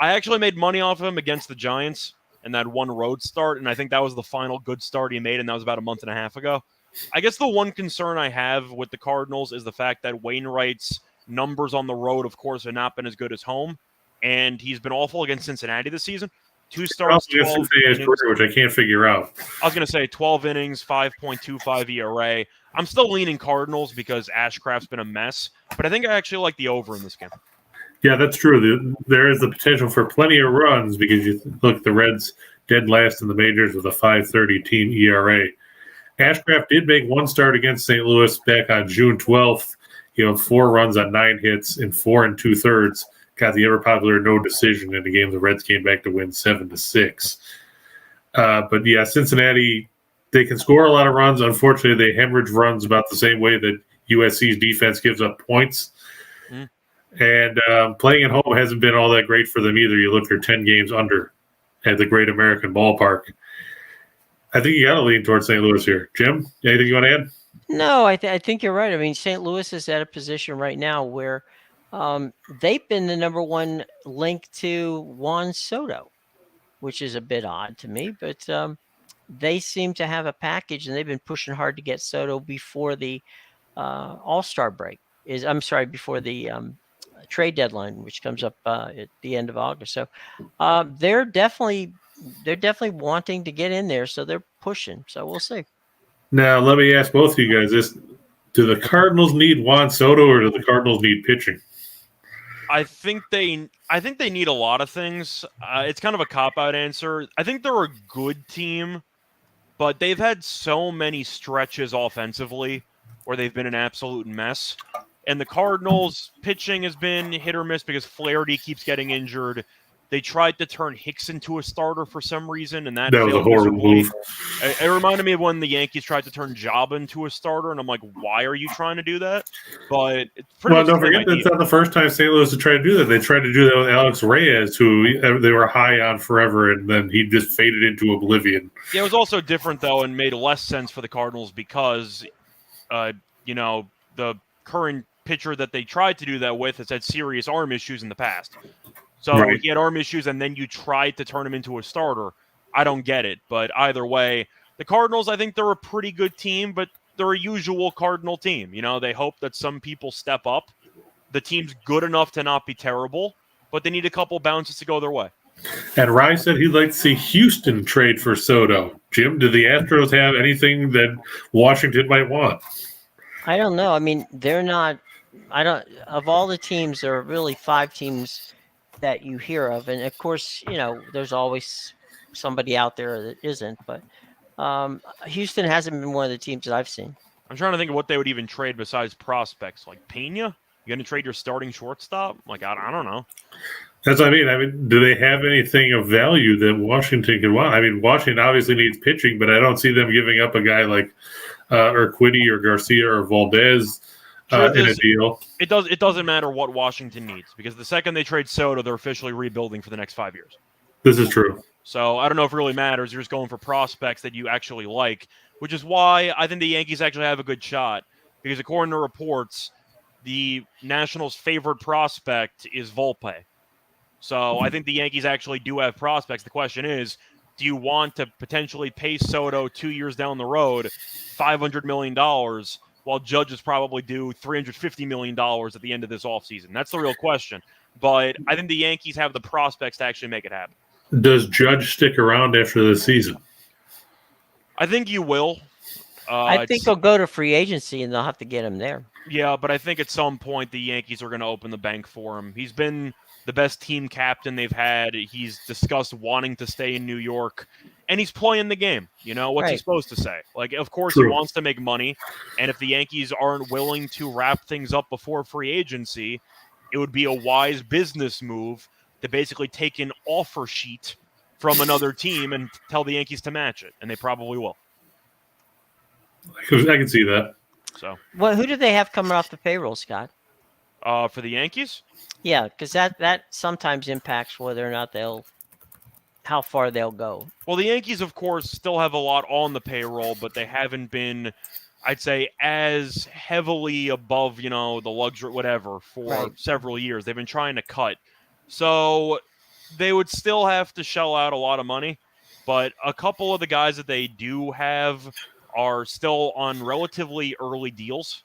I actually made money off of him against the Giants in that one road start, and I think that was the final good start he made, and that was about a month and a half ago. I guess the one concern I have with the Cardinals is the fact that Wainwright's numbers on the road, of course, have not been as good as home, and he's been awful against Cincinnati this season. 2 starts, 12 innings, which I can't figure out. I was going to say 12 innings, 5.25 ERA. I'm still leaning Cardinals because Ashcraft's been a mess, but I think I actually like the over in this game. Yeah, that's true. There is the potential for plenty of runs because you look, the Reds dead last in the majors with a 5.30 team ERA. Ashcraft did make 1 start against St. Louis back on June 12th. 4 runs on 9 hits in 4 2/3. Got the ever popular no decision in the game. The Reds came back to win 7-6. But yeah, Cincinnati, they can score a lot of runs. Unfortunately, they hemorrhage runs about the same way that USC's defense gives up points. And playing at home hasn't been all that great for them either. You look, they're 10 games under at the Great American Ballpark. I think you got to lean towards St. Louis here. Jim, anything you want to add? No, I think you're right. I mean, St. Louis is at a position right now where they've been the number 1 link to Juan Soto, which is a bit odd to me, but they seem to have a package, and they've been pushing hard to get Soto before the All-Star break. Before the trade deadline, which comes up at the end of August. So they're definitely wanting to get in there, so they're pushing. So we'll see. Now, let me ask both of you guys this. Do the Cardinals need Juan Soto, or do the Cardinals need pitching? I think they need a lot of things. It's kind of a cop-out answer. I think they're a good team, but they've had so many stretches offensively where they've been an absolute mess. And the Cardinals' pitching has been hit or miss because Flaherty keeps getting injured. They tried to turn Hicks into a starter for some reason, and that was a horrible move. It reminded me of when the Yankees tried to turn Job into a starter, and I'm like, why are you trying to do that? But it's pretty much don't forget that's not the first time St. Louis had tried to do that. They tried to do that with Alex Reyes, who they were high on forever, and then he just faded into oblivion. Yeah, it was also different, though, and made less sense for the Cardinals because, the current pitcher that they tried to do that with has had serious arm issues in the past. So he had arm issues, and then you tried to turn him into a starter. I don't get it. But either way, the Cardinals, I think they're a pretty good team, but they're a usual Cardinal team. They hope that some people step up. The team's good enough to not be terrible, but they need a couple bounces to go their way. And Rye said he'd like to see Houston trade for Soto. Jim, do the Astros have anything that Washington might want? I don't know. I mean, they're not – of all the teams, there are really 5 teams – that you hear of, and of course, there's always somebody out there that isn't, but Houston hasn't been one of the teams that I've seen. I'm trying to think of what they would even trade besides prospects, like Pena. You going to trade your starting shortstop? Like, I don't know. That's what I mean. I mean, do they have anything of value that Washington can want? I mean, Washington obviously needs pitching, but I don't see them giving up a guy like Urquidy or Garcia or Valdez in a deal. It doesn't matter what Washington needs, because the second they trade Soto, they're officially rebuilding for the next 5 years. This is true. So I don't know if it really matters. You're just going for prospects that you actually like, which is why I think the Yankees actually have a good shot, because according to reports, the Nationals' favorite prospect is Volpe. So I think the Yankees actually do have prospects. The question is, do you want to potentially pay Soto 2 years down the road $500 million while Judge is probably due $350 million at the end of this offseason? That's the real question. But I think the Yankees have the prospects to actually make it happen. Does Judge stick around after the season? I think you will. I think he'll go to free agency, and they'll have to get him there. Yeah, but I think at some point the Yankees are going to open the bank for him. He's been the best team captain they've had. He's discussed wanting to stay in New York, and he's playing the game. You know, what's he supposed to say? Like, of course, he wants to make money, and if the Yankees aren't willing to wrap things up before free agency, it would be a wise business move to basically take an offer sheet from another team and tell the Yankees to match it, and they probably will. I can see that. So, well, who do they have coming off the payroll, Scott? For the Yankees? Yeah, because that sometimes impacts whether or not how far they'll go. Well, the Yankees, of course, still have a lot on the payroll, but they haven't been, I'd say, as heavily above, the luxury, whatever, for several years. They've been trying to cut. So they would still have to shell out a lot of money, but a couple of the guys that they do have are still on relatively early deals.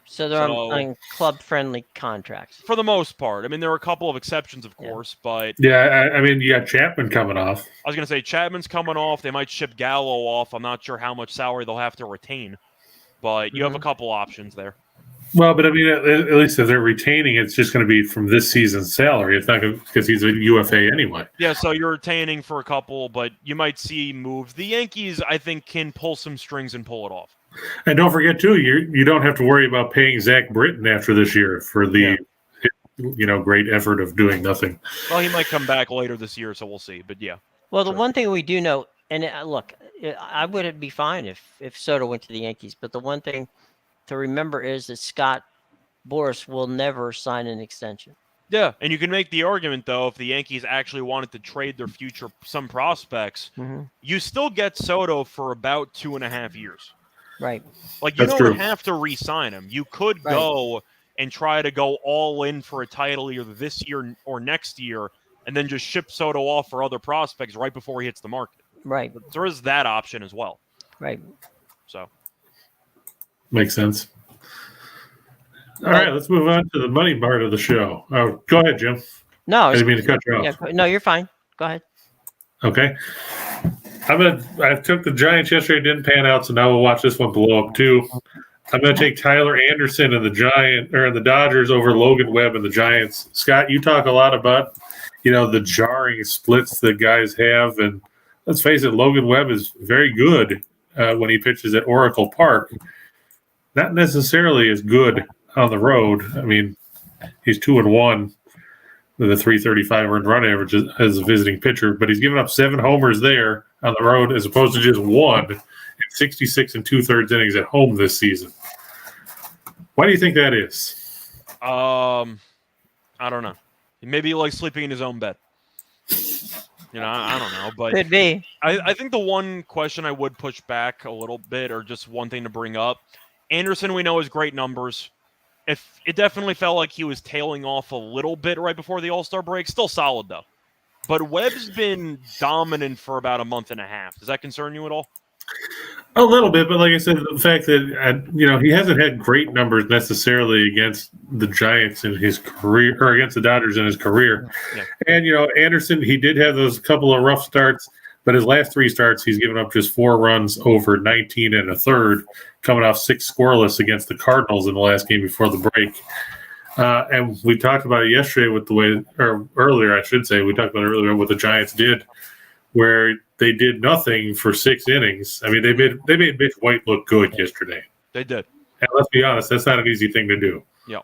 So they're on club-friendly contracts. For the most part. I mean, there are a couple of exceptions, of course, but... Yeah, I mean, you got Chapman coming off. I was going to say, Chapman's coming off. They might ship Gallo off. I'm not sure how much salary they'll have to retain, but you have a couple options there. Well, but I mean, at least if they're retaining, it's just going to be from this season's salary. It's not because he's a UFA anyway. Yeah, so you're retaining for a couple, but you might see moves. The Yankees, I think, can pull some strings and pull it off. And don't forget, too, you don't have to worry about paying Zach Britton after this year for the great effort of doing nothing. Well, he might come back later this year, so we'll see. But yeah. Well, the one thing we do know, and look, I would be fine if Soto went to the Yankees, but the one thing to remember is that Scott Boras will never sign an extension. Yeah, and you can make the argument, though, if the Yankees actually wanted to trade their future, some prospects, you still get Soto for about 2.5 years. Right. Like, you don't have to re-sign him. You could go and try to go all in for a title either this year or next year, and then just ship Soto off for other prospects right before he hits the market. Right. But there is that option as well. Right. So. Makes sense. All right, let's move on to the money part of the show. Oh, go ahead, Jim. No, I didn't mean to cut you off. Yeah, no, you're fine. Go ahead. Okay. I took the Giants yesterday, didn't pan out, so now we'll watch this one blow up too. I'm going to take Tyler Anderson and the Dodgers over Logan Webb and the Giants. Scott, you talk a lot about, the jarring splits that guys have, and let's face it, Logan Webb is very good when he pitches at Oracle Park. Not necessarily as good on the road. I mean, he's 2-1 with a 335 earned run average as a visiting pitcher, but he's given up 7 homers there on the road as opposed to just 1 in 66 2/3 innings at home this season. Why do you think that is? I don't know. Maybe he likes sleeping in his own bed. I don't know, but could be. I think the one question I would push back a little bit, or just one thing to bring up, Anderson, we know, has great numbers. If it definitely felt like he was tailing off a little bit right before the All-Star break, still solid though. But Webb's been dominant for about a month and a half. Does that concern you at all? A little bit, but like I said, the fact that he hasn't had great numbers necessarily against the Giants in his career, or against the Dodgers in his career. Yeah. And Anderson, he did have those couple of rough starts, but his last 3 starts, he's given up just 4 runs over 19 1/3, coming off 6 scoreless against the Cardinals in the last game before the break. And we talked about it yesterday earlier, I should say. We talked about it earlier what the Giants did, where they did nothing for 6 innings. I mean, they made Mitch White look good yesterday. They did. And let's be honest, that's not an easy thing to do. Yeah.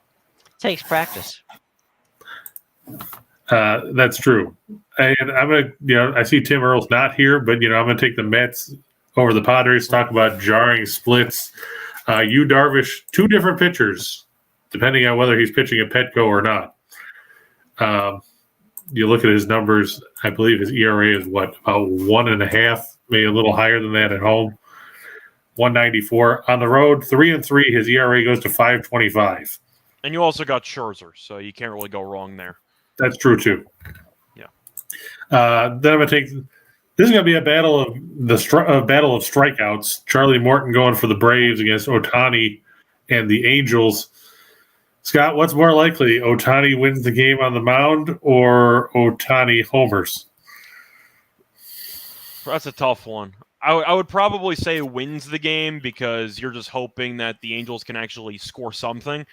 Takes practice. That's true. And I'm going to, I see Tim Earle's not here, but, I'm going to take the Mets over the Padres, talk about jarring splits. Darvish, 2 different pitchers, depending on whether he's pitching at Petco or not. You look at his numbers, I believe his ERA is about 1.5, maybe a little higher than that at home. 194 on the road, 3-3. His ERA goes to 5.25. And you also got Scherzer, so you can't really go wrong there. That's true too. Yeah. Then I'm going to take This is going to be a battle of battle of strikeouts. Charlie Morton going for the Braves against Ohtani and the Angels. Scott, what's more likely? Ohtani wins the game on the mound or Ohtani homers? That's a tough one. I would probably say wins the game because you're just hoping that the Angels can actually score something.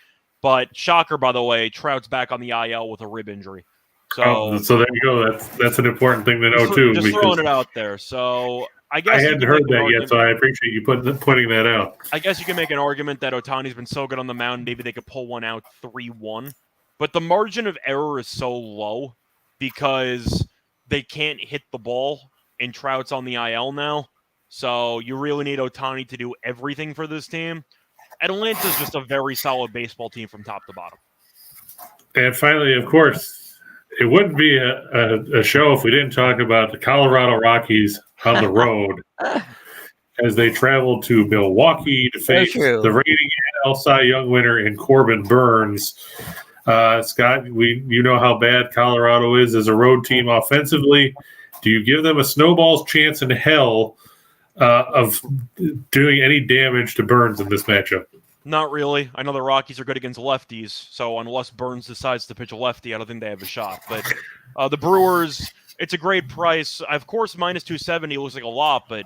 But shocker, by the way, Trout's back on the IL with a rib injury. So there you go. That's an important thing to know too. Just throwing it out there. So I guess I hadn't heard that yet, so I appreciate you pointing that out. I guess you can make an argument that Ohtani's been so good on the mound, maybe they could pull one out 3-1. But the margin of error is so low because they can't hit the ball, and Trout's on the IL now. So you really need Ohtani to do everything for this team. Atlanta's just a very solid baseball team from top to bottom. And finally, of course, it wouldn't be a show if we didn't talk about the Colorado Rockies on the road as they traveled to Milwaukee to face the reigning NL Cy Young winner in Corbin Burns. Scott, you know how bad Colorado is as a road team offensively. Do you give them a snowball's chance in hell of doing any damage to Burns in this matchup? Not really. I know the Rockies are good against lefties, so unless Burns decides to pitch a lefty, I don't think they have a shot. But the Brewers, it's a great price. Of course, minus 270 looks like a lot, but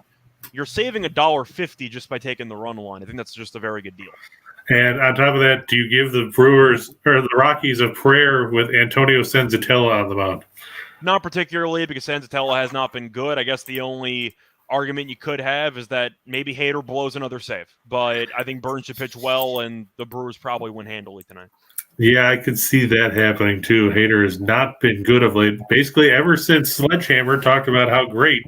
you're saving $1.50 just by taking the run line. I think that's just a very good deal. And on top of that, do you give the Brewers or the Rockies a prayer with Antonio Senzatella on the mound? Not particularly, because Senzatella has not been good. I guess the only argument you could have is that maybe Hader blows another save. But I think Burns should pitch well, and the Brewers probably win handily tonight. Yeah, I could see that happening too. Hader has not been good of late. Basically, ever since Sledgehammer talked about how great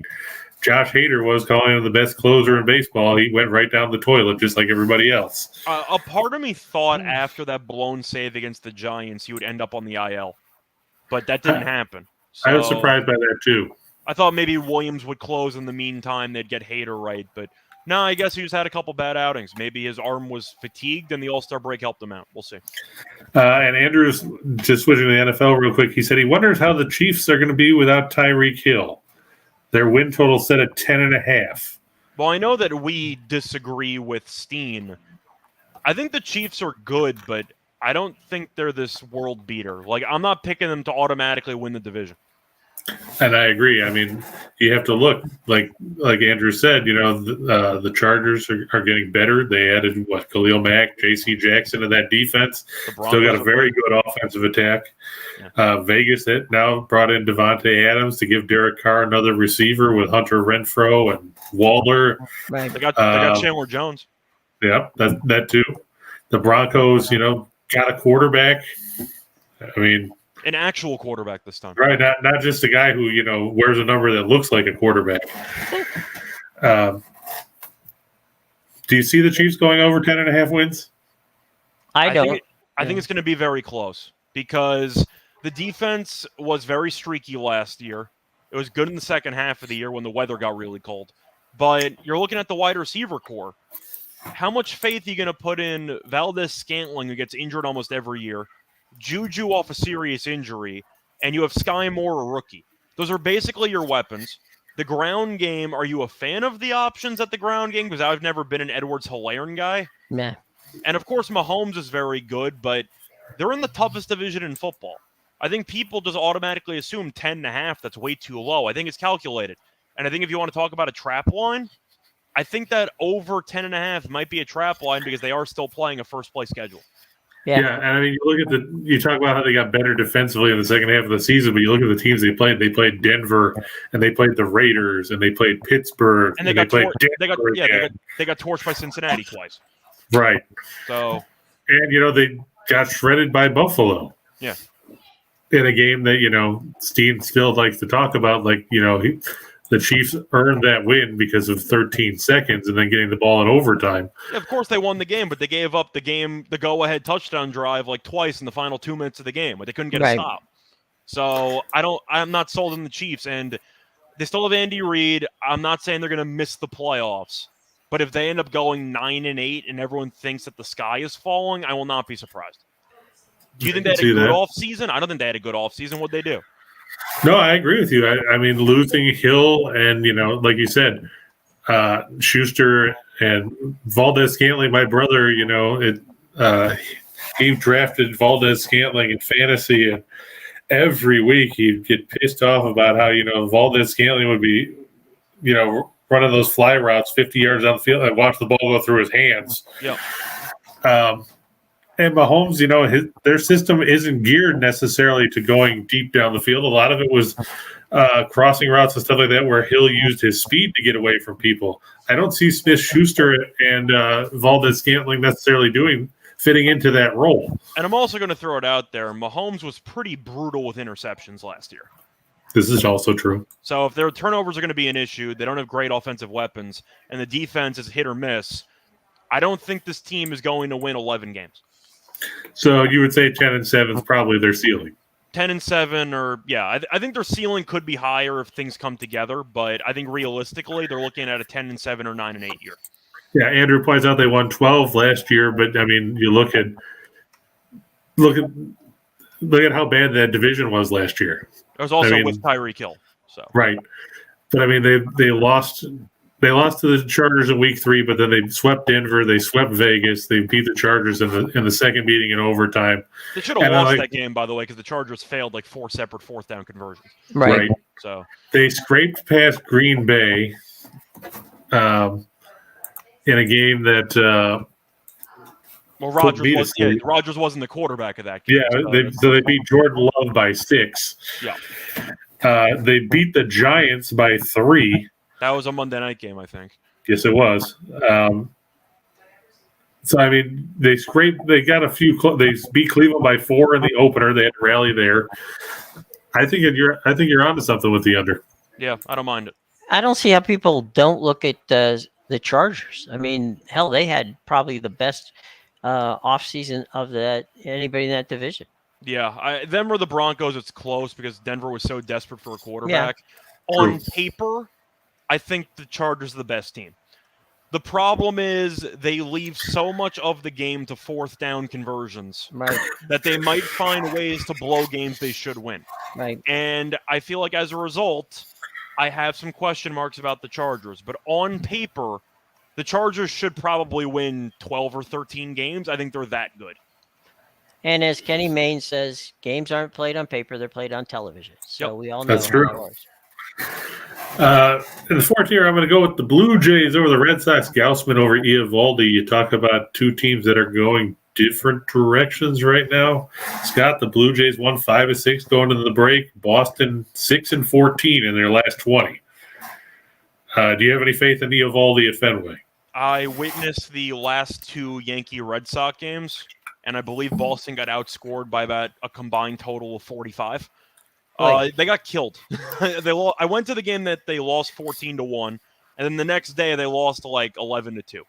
Josh Hader was, calling him the best closer in baseball, he went right down the toilet just like everybody else. A part of me thought after that blown save against the Giants, he would end up on the IL. But that didn't happen. So I was surprised by that too. I thought maybe Williams would close in the meantime. They'd get Hader right. But no, I guess he just had a couple bad outings. Maybe his arm was fatigued and the All-Star break helped him out. We'll see. And Andrews, just switching to the NFL real quick, he said he wonders how the Chiefs are going to be without Tyreek Hill. Their win total set at 10.5. Well, I know that we disagree with Steen. I think the Chiefs are good, but I don't think they're this world beater. Like, I'm not picking them to automatically win the division. And I agree. I mean, you have to look, like Andrew said, you know, the Chargers are getting better. They added, Khalil Mack, J.C. Jackson to that defense. Still got a very good offensive attack. Yeah. Vegas now brought in Devontae Adams to give Derek Carr another receiver with Hunter Renfrow and Waller. Right. They got Chandler Jones. Yeah, that too. The Broncos, got a quarterback. I mean, an actual quarterback this time. Right, not just a guy who, wears a number that looks like a quarterback. Do you see the Chiefs going over 10.5 wins? I don't. I think it's going to be very close because the defense was very streaky last year. It was good in the second half of the year when the weather got really cold. But you're looking at the wide receiver core. How much faith are you going to put in Valdez-Scantling, who gets injured almost every year, Juju off a serious injury, and you have Sky Moore, a rookie? Those are basically your weapons. The ground game, are you a fan of the options at the ground game? Because I've never been an Edwards-Helaire guy. Nah. And, of course, Mahomes is very good, but they're in the toughest division in football. I think people just automatically assume 10.5. That's way too low. I think it's calculated. And I think if you want to talk about a trap line, I think that over 10.5 might be a trap line because they are still playing a first-place schedule. Yeah, and I mean, you talk about how they got better defensively in the second half of the season, but you look at the teams they played. They played Denver, and they played the Raiders, and they played Pittsburgh, and they got torched by Cincinnati twice. Right. So, and they got shredded by Buffalo. Yeah. In a game that Steen still likes to talk about, the Chiefs earned that win because of 13 seconds and then getting the ball in overtime. Yeah, of course they won the game, but they gave up the go-ahead touchdown drive twice in the final 2 minutes of the game. But they couldn't get a stop. So I'm not sold on the Chiefs, and they still have Andy Reid. I'm not saying they're going to miss the playoffs, but if they end up going 9-8 and everyone thinks that the sky is falling, I will not be surprised. Do you think they had a good offseason? I don't think they had a good offseason. What'd they do? No, I agree with you. I mean, losing Hill and, like you said, Schuster and Valdez-Scantling, my brother, he drafted Valdez-Scantling in fantasy, and every week he'd get pissed off about how, Valdez-Scantling would be, running those fly routes 50 yards down the field and watch the ball go through his hands. Yeah. And Mahomes, their system isn't geared necessarily to going deep down the field. A lot of it was crossing routes and stuff like that, where Hill used his speed to get away from people. I don't see Smith-Schuster and Valdez-Scantling necessarily fitting into that role. And I'm also going to throw it out there. Mahomes was pretty brutal with interceptions last year. This is also true. So if their turnovers are going to be an issue, they don't have great offensive weapons, and the defense is hit or miss, I don't think this team is going to win 11 games. So you would say 10-7 is probably their ceiling. 10-7, or I think their ceiling could be higher if things come together. But I think realistically, they're looking at a 10-7 or 9-8 year. Yeah, Andrew points out they won 12 last year, but I mean, you look at how bad that division was last year. It was also with Tyreek Hill. So right, but I mean they lost. They lost to the Chargers in Week 3, but then they swept Denver. They swept Vegas. They beat the Chargers in the second meeting in overtime. They should have lost that game, by the way, because the Chargers failed like 4 separate fourth down conversions. Right. So they scraped past Green Bay in a game that. Rodgers wasn't the quarterback of that game. Yeah, so they beat Jordan Love by 6. Yeah. They beat the Giants by 3. That was a Monday night game, I think. Yes, it was. So I mean, they got a few. They beat Cleveland by 4 in the opener. They had to rally there. I think you're onto something with the under. Yeah, I don't mind it. I don't see how people don't look at the Chargers. I mean, hell, they had probably the best offseason of anybody in that division. Yeah, them or the Broncos, it's close because Denver was so desperate for a quarterback. Yeah. On paper, I think the Chargers are the best team. The problem is they leave so much of the game to fourth down conversions that they might find ways to blow games they should win. Right. And I feel like as a result, I have some question marks about the Chargers. But on paper, the Chargers should probably win 12 or 13 games. I think they're that good. And as Kenny Mayne says, games aren't played on paper, they're played on television. So we all know that's true. How that works. In the fourth tier, I'm going to go with the Blue Jays over the Red Sox. Gausman over Eovaldi. You talk about two teams that are going different directions right now. Scott, the Blue Jays won 5 of 6 going into the break. Boston 6 and 14 in their last 20. Do you have any faith in Eovaldi at Fenway? I witnessed the last 2 Yankee Red Sox games, and I believe Boston got outscored by about a combined total of 45. They got killed. I went to the game that they lost 14-1, and then the next day they lost to like 11-2.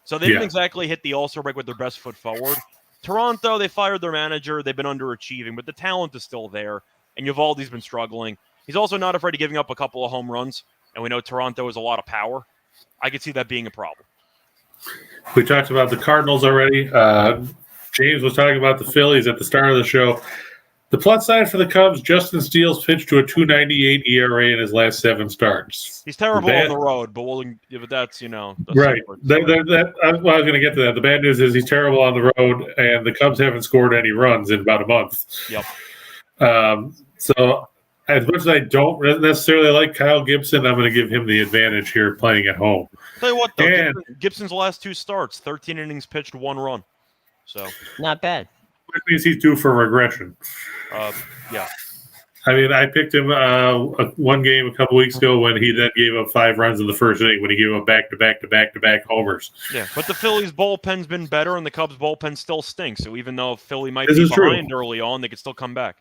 So they didn't exactly hit the All-Star break with their best foot forward. Toronto, they fired their manager. They've been underachieving, but the talent is still there, and Eovaldi's been struggling. He's also not afraid of giving up a couple of home runs, and we know Toronto has a lot of power. I could see that being a problem. We talked about the Cardinals already. James was talking about the Phillies at the start of the show. The plus side for the Cubs, Justin Steele's pitched to a 2.98 ERA in his last 7 starts. He's terrible on the road, but that's, that's right. I was going to get to that. The bad news is he's terrible on the road, and the Cubs haven't scored any runs in about a month. Yep. So as much as I don't necessarily like Kyle Gibson, I'm going to give him the advantage here playing at home. Tell you what, though, Gibson's last 2 starts, 13 innings pitched, 1 run. So not bad. Which means he's due for regression. Yeah. I mean, I picked him one game a couple weeks ago when he then gave up 5 runs in the first inning when he gave up back-to-back homers. Yeah, but the Phillies' bullpen's been better, and the Cubs' bullpen still stinks. So even though Philly might be behind early on, they could still come back.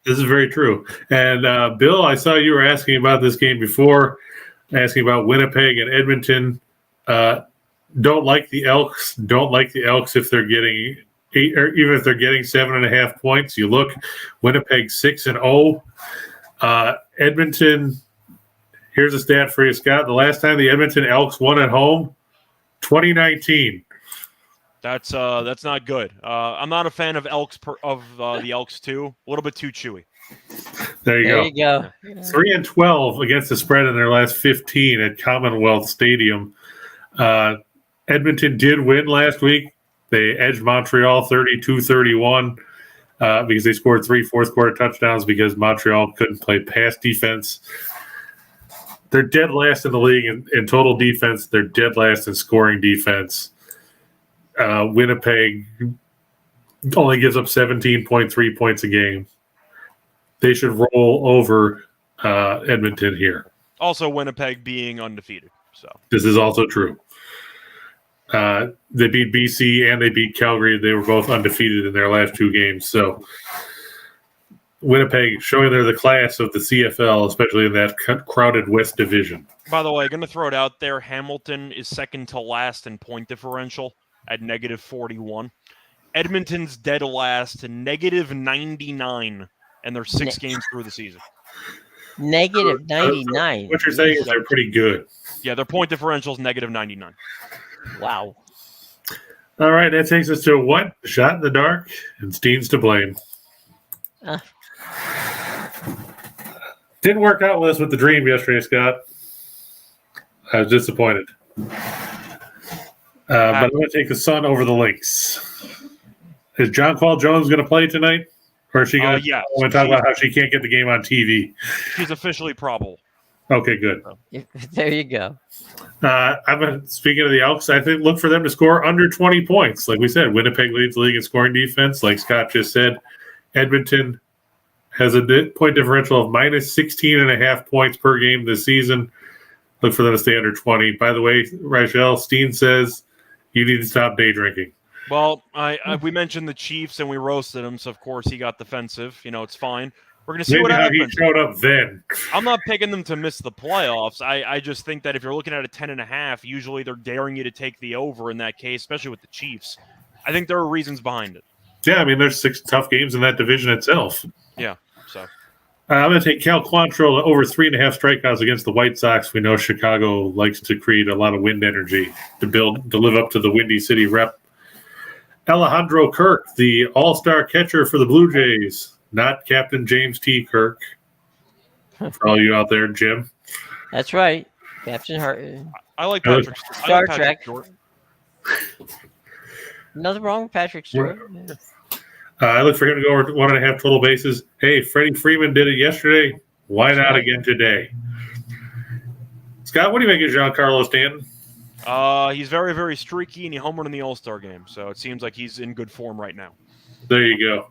This is very true. And, Bill, I saw you were asking about this game before, asking about Winnipeg and Edmonton. Don't like the Elks. Don't like the Elks if they're getting – or even if they're getting 7.5 points. You look, Winnipeg 6-0. Edmonton, here's a stat for you, Scott. The last time the Edmonton Elks won at home, 2019. That's not good. I'm not a fan of the Elks too. A little bit too chewy. There you There go. you go. 3-12 against the spread in their last 15 at Commonwealth Stadium. Edmonton did win last week. They edged Montreal 32-31 because they scored 3 fourth-quarter touchdowns because Montreal couldn't play pass defense. They're dead last in the league in total defense. They're dead last in scoring defense. Winnipeg only gives up 17.3 points a game. They should roll over Edmonton here. Also, Winnipeg being undefeated. So this is also true. They beat BC and they beat Calgary. They were both undefeated in their last 2 games. So Winnipeg showing they're the class of the CFL, especially in that crowded West Division. By the way, going to throw it out there. Hamilton is second to last in point differential at -41. Edmonton's dead last to -99, and they're 6 games through the season. -99. What you're saying is they're pretty good. Yeah, their point differential is -99. Wow. All right, that takes us to what? Shot in the dark, and Steen's to blame. Didn't work out with us with the dream yesterday, Scott. I was disappointed. But I'm going to take the Sun over the Lynx. Is John Paul Jones going to play tonight? Or is she going to talk about how she can't get the game on TV? She's officially probable. Okay, good. There you go. Speaking of the Elks, I think look for them to score under 20 points. Like we said, Winnipeg leads the league in scoring defense. Like Scott just said, Edmonton has a point differential of -16.5 points per game this season. Look for them to stay under 20. By the way, Rachel Steen says you need to stop day drinking. Well, we mentioned the Chiefs and we roasted him, so of course he got defensive. It's fine. We're going to see what happens. He showed up then. I'm not picking them to miss the playoffs. I just think that if you're looking at a 10.5, usually they're daring you to take the over in that case, especially with the Chiefs. I think there are reasons behind it. Yeah, I mean, there's 6 tough games in that division itself. Yeah, so. I'm going to take Cal Quantrill over 3.5 strikeouts against the White Sox. We know Chicago likes to create a lot of wind energy to live up to the Windy City rep. Alejandro Kirk, the all-star catcher for the Blue Jays. Not Captain James T. Kirk. For all you out there, Jim. That's right. Captain Hart. I like Patrick. Star Trek. Nothing wrong with Patrick Stewart. I look for him to go over 1.5 total bases. Hey, Freddie Freeman did it yesterday. Why not again today? Scott, what do you make of Giancarlo Stanton? He's very, very streaky, and he homered in the All-Star game. So it seems like he's in good form right now. There you go.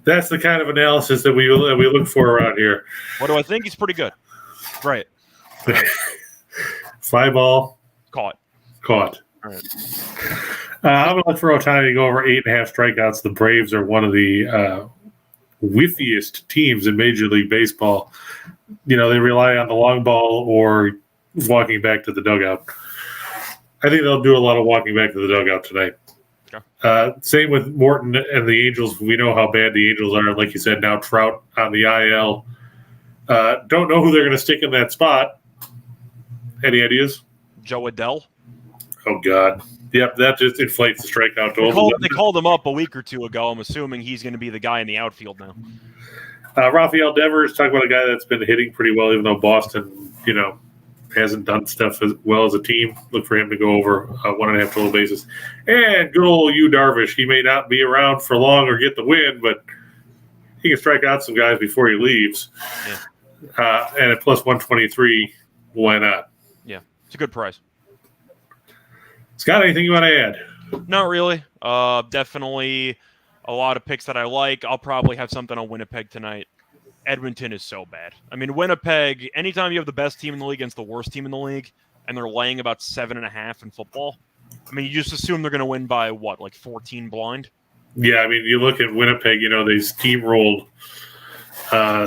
That's the kind of analysis that we look for around here. What do I think? He's pretty good. Right. Fly ball. Caught. All right. I'm going to look for Ohtani to go over 8.5 strikeouts. The Braves are one of the whiffiest teams in Major League Baseball. They rely on the long ball or walking back to the dugout. I think they'll do a lot of walking back to the dugout tonight. Same with Morton and the Angels. We know how bad the Angels are. Like you said, now Trout on the IL. Don't know who they're going to stick in that spot. Any ideas? Joe Adell. Oh, God. Yep, that just inflates the strikeout total. They called him up a week or two ago. I'm assuming he's going to be the guy in the outfield now. Rafael Devers, talk about a guy that's been hitting pretty well, even though Boston, hasn't done stuff as well as a team. Look for him to go over 1.5 total bases. And good old Yu Darvish. He may not be around for long or get the win, but he can strike out some guys before he leaves. Yeah. And at plus 123, why not? Yeah, it's a good price. Scott, anything you want to add? Not really. Definitely a lot of picks that I like. I'll probably have something on Winnipeg tonight. Edmonton is so bad. I mean, Winnipeg, anytime you have the best team in the league against the worst team in the league, and they're laying about 7.5 in football, I mean, you just assume they're going to win by, 14 blind? Yeah, I mean, you look at Winnipeg, they steamrolled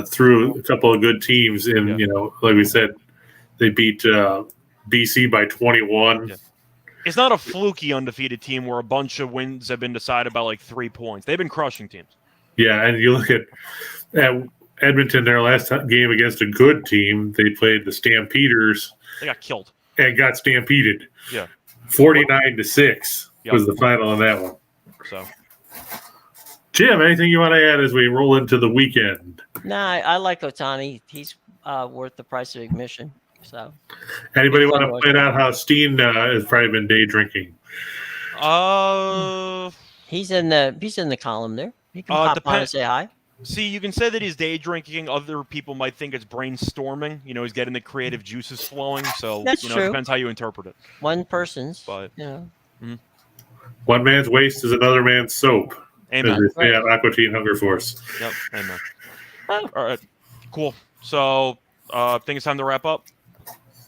through a couple of good teams. And, like we said, they beat BC by 21. Yeah. It's not a fluky undefeated team where a bunch of wins have been decided by 3 points. They've been crushing teams. Yeah, and you look at Edmonton, their last game against a good team, they played the Stampeders. They got killed. And got stampeded. Yeah. 49-6. was the final on that one. So, Jim, anything you want to add as we roll into the weekend? Nah, I like Otani. He's worth the price of admission. So, Anybody It's want fun to to point out how Steen has probably been day drinking? he's in the column there. He can pop on and say hi. See, you can say that he's day drinking. Other people might think it's brainstorming. He's getting the creative juices flowing. So, That's it true. depends how you interpret it. One person's, But One man's waste is another man's soap. amen. As they say at Aqua Teen Hunger Force. Yep, amen. All right, cool. So, I think it's time to wrap up.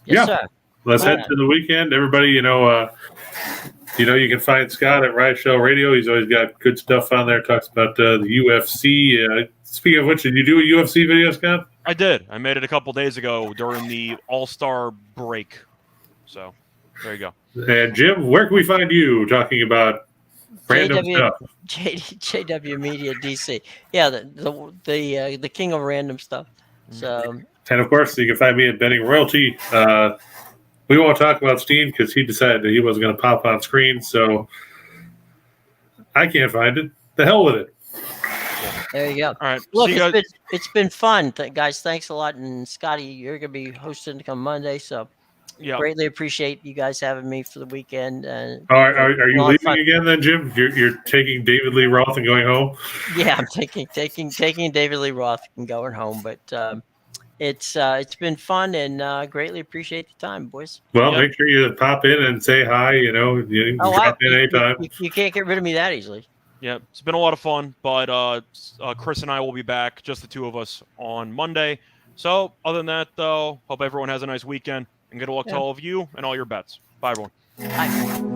yes, Yeah. sir. Let's head to the weekend. Everybody, you can find Scott at Riot Shell Radio. He's always got good stuff on there. Talks about the UFC. Speaking of which, did you do a UFC video, Scott? I did. I made it a couple days ago during the All-Star break. So, there you go. And Jim, where can we find you talking about random stuff? JW Media DC. Yeah, the king of random stuff. So, And of course, you can find me at Betting Royalty. We won't talk about Steam because he decided that he wasn't going to pop on screen, so I can't find it. The hell with it. there you go. All right. Look, see you guys. it's been fun, guys. Thanks a lot, and Scotty, you're gonna be hosting come Monday, so Yeah. greatly appreciate you guys having me for the weekend. And Are you lot of leaving fun. again then, Jim? You're taking David Lee Roth and going home? Yeah, I'm taking David Lee Roth and going home, but it's been fun and greatly appreciate the time, boys. Well, Yep. make sure you pop in and say hi. You can drop in anytime. You can't get rid of me that easily. Yeah, it's been a lot of fun, but Chris and I will be back, just the two of us, on Monday. So, other than that, though, hope everyone has a nice weekend, and good luck to all of you and all your bets. Bye, everyone. Bye.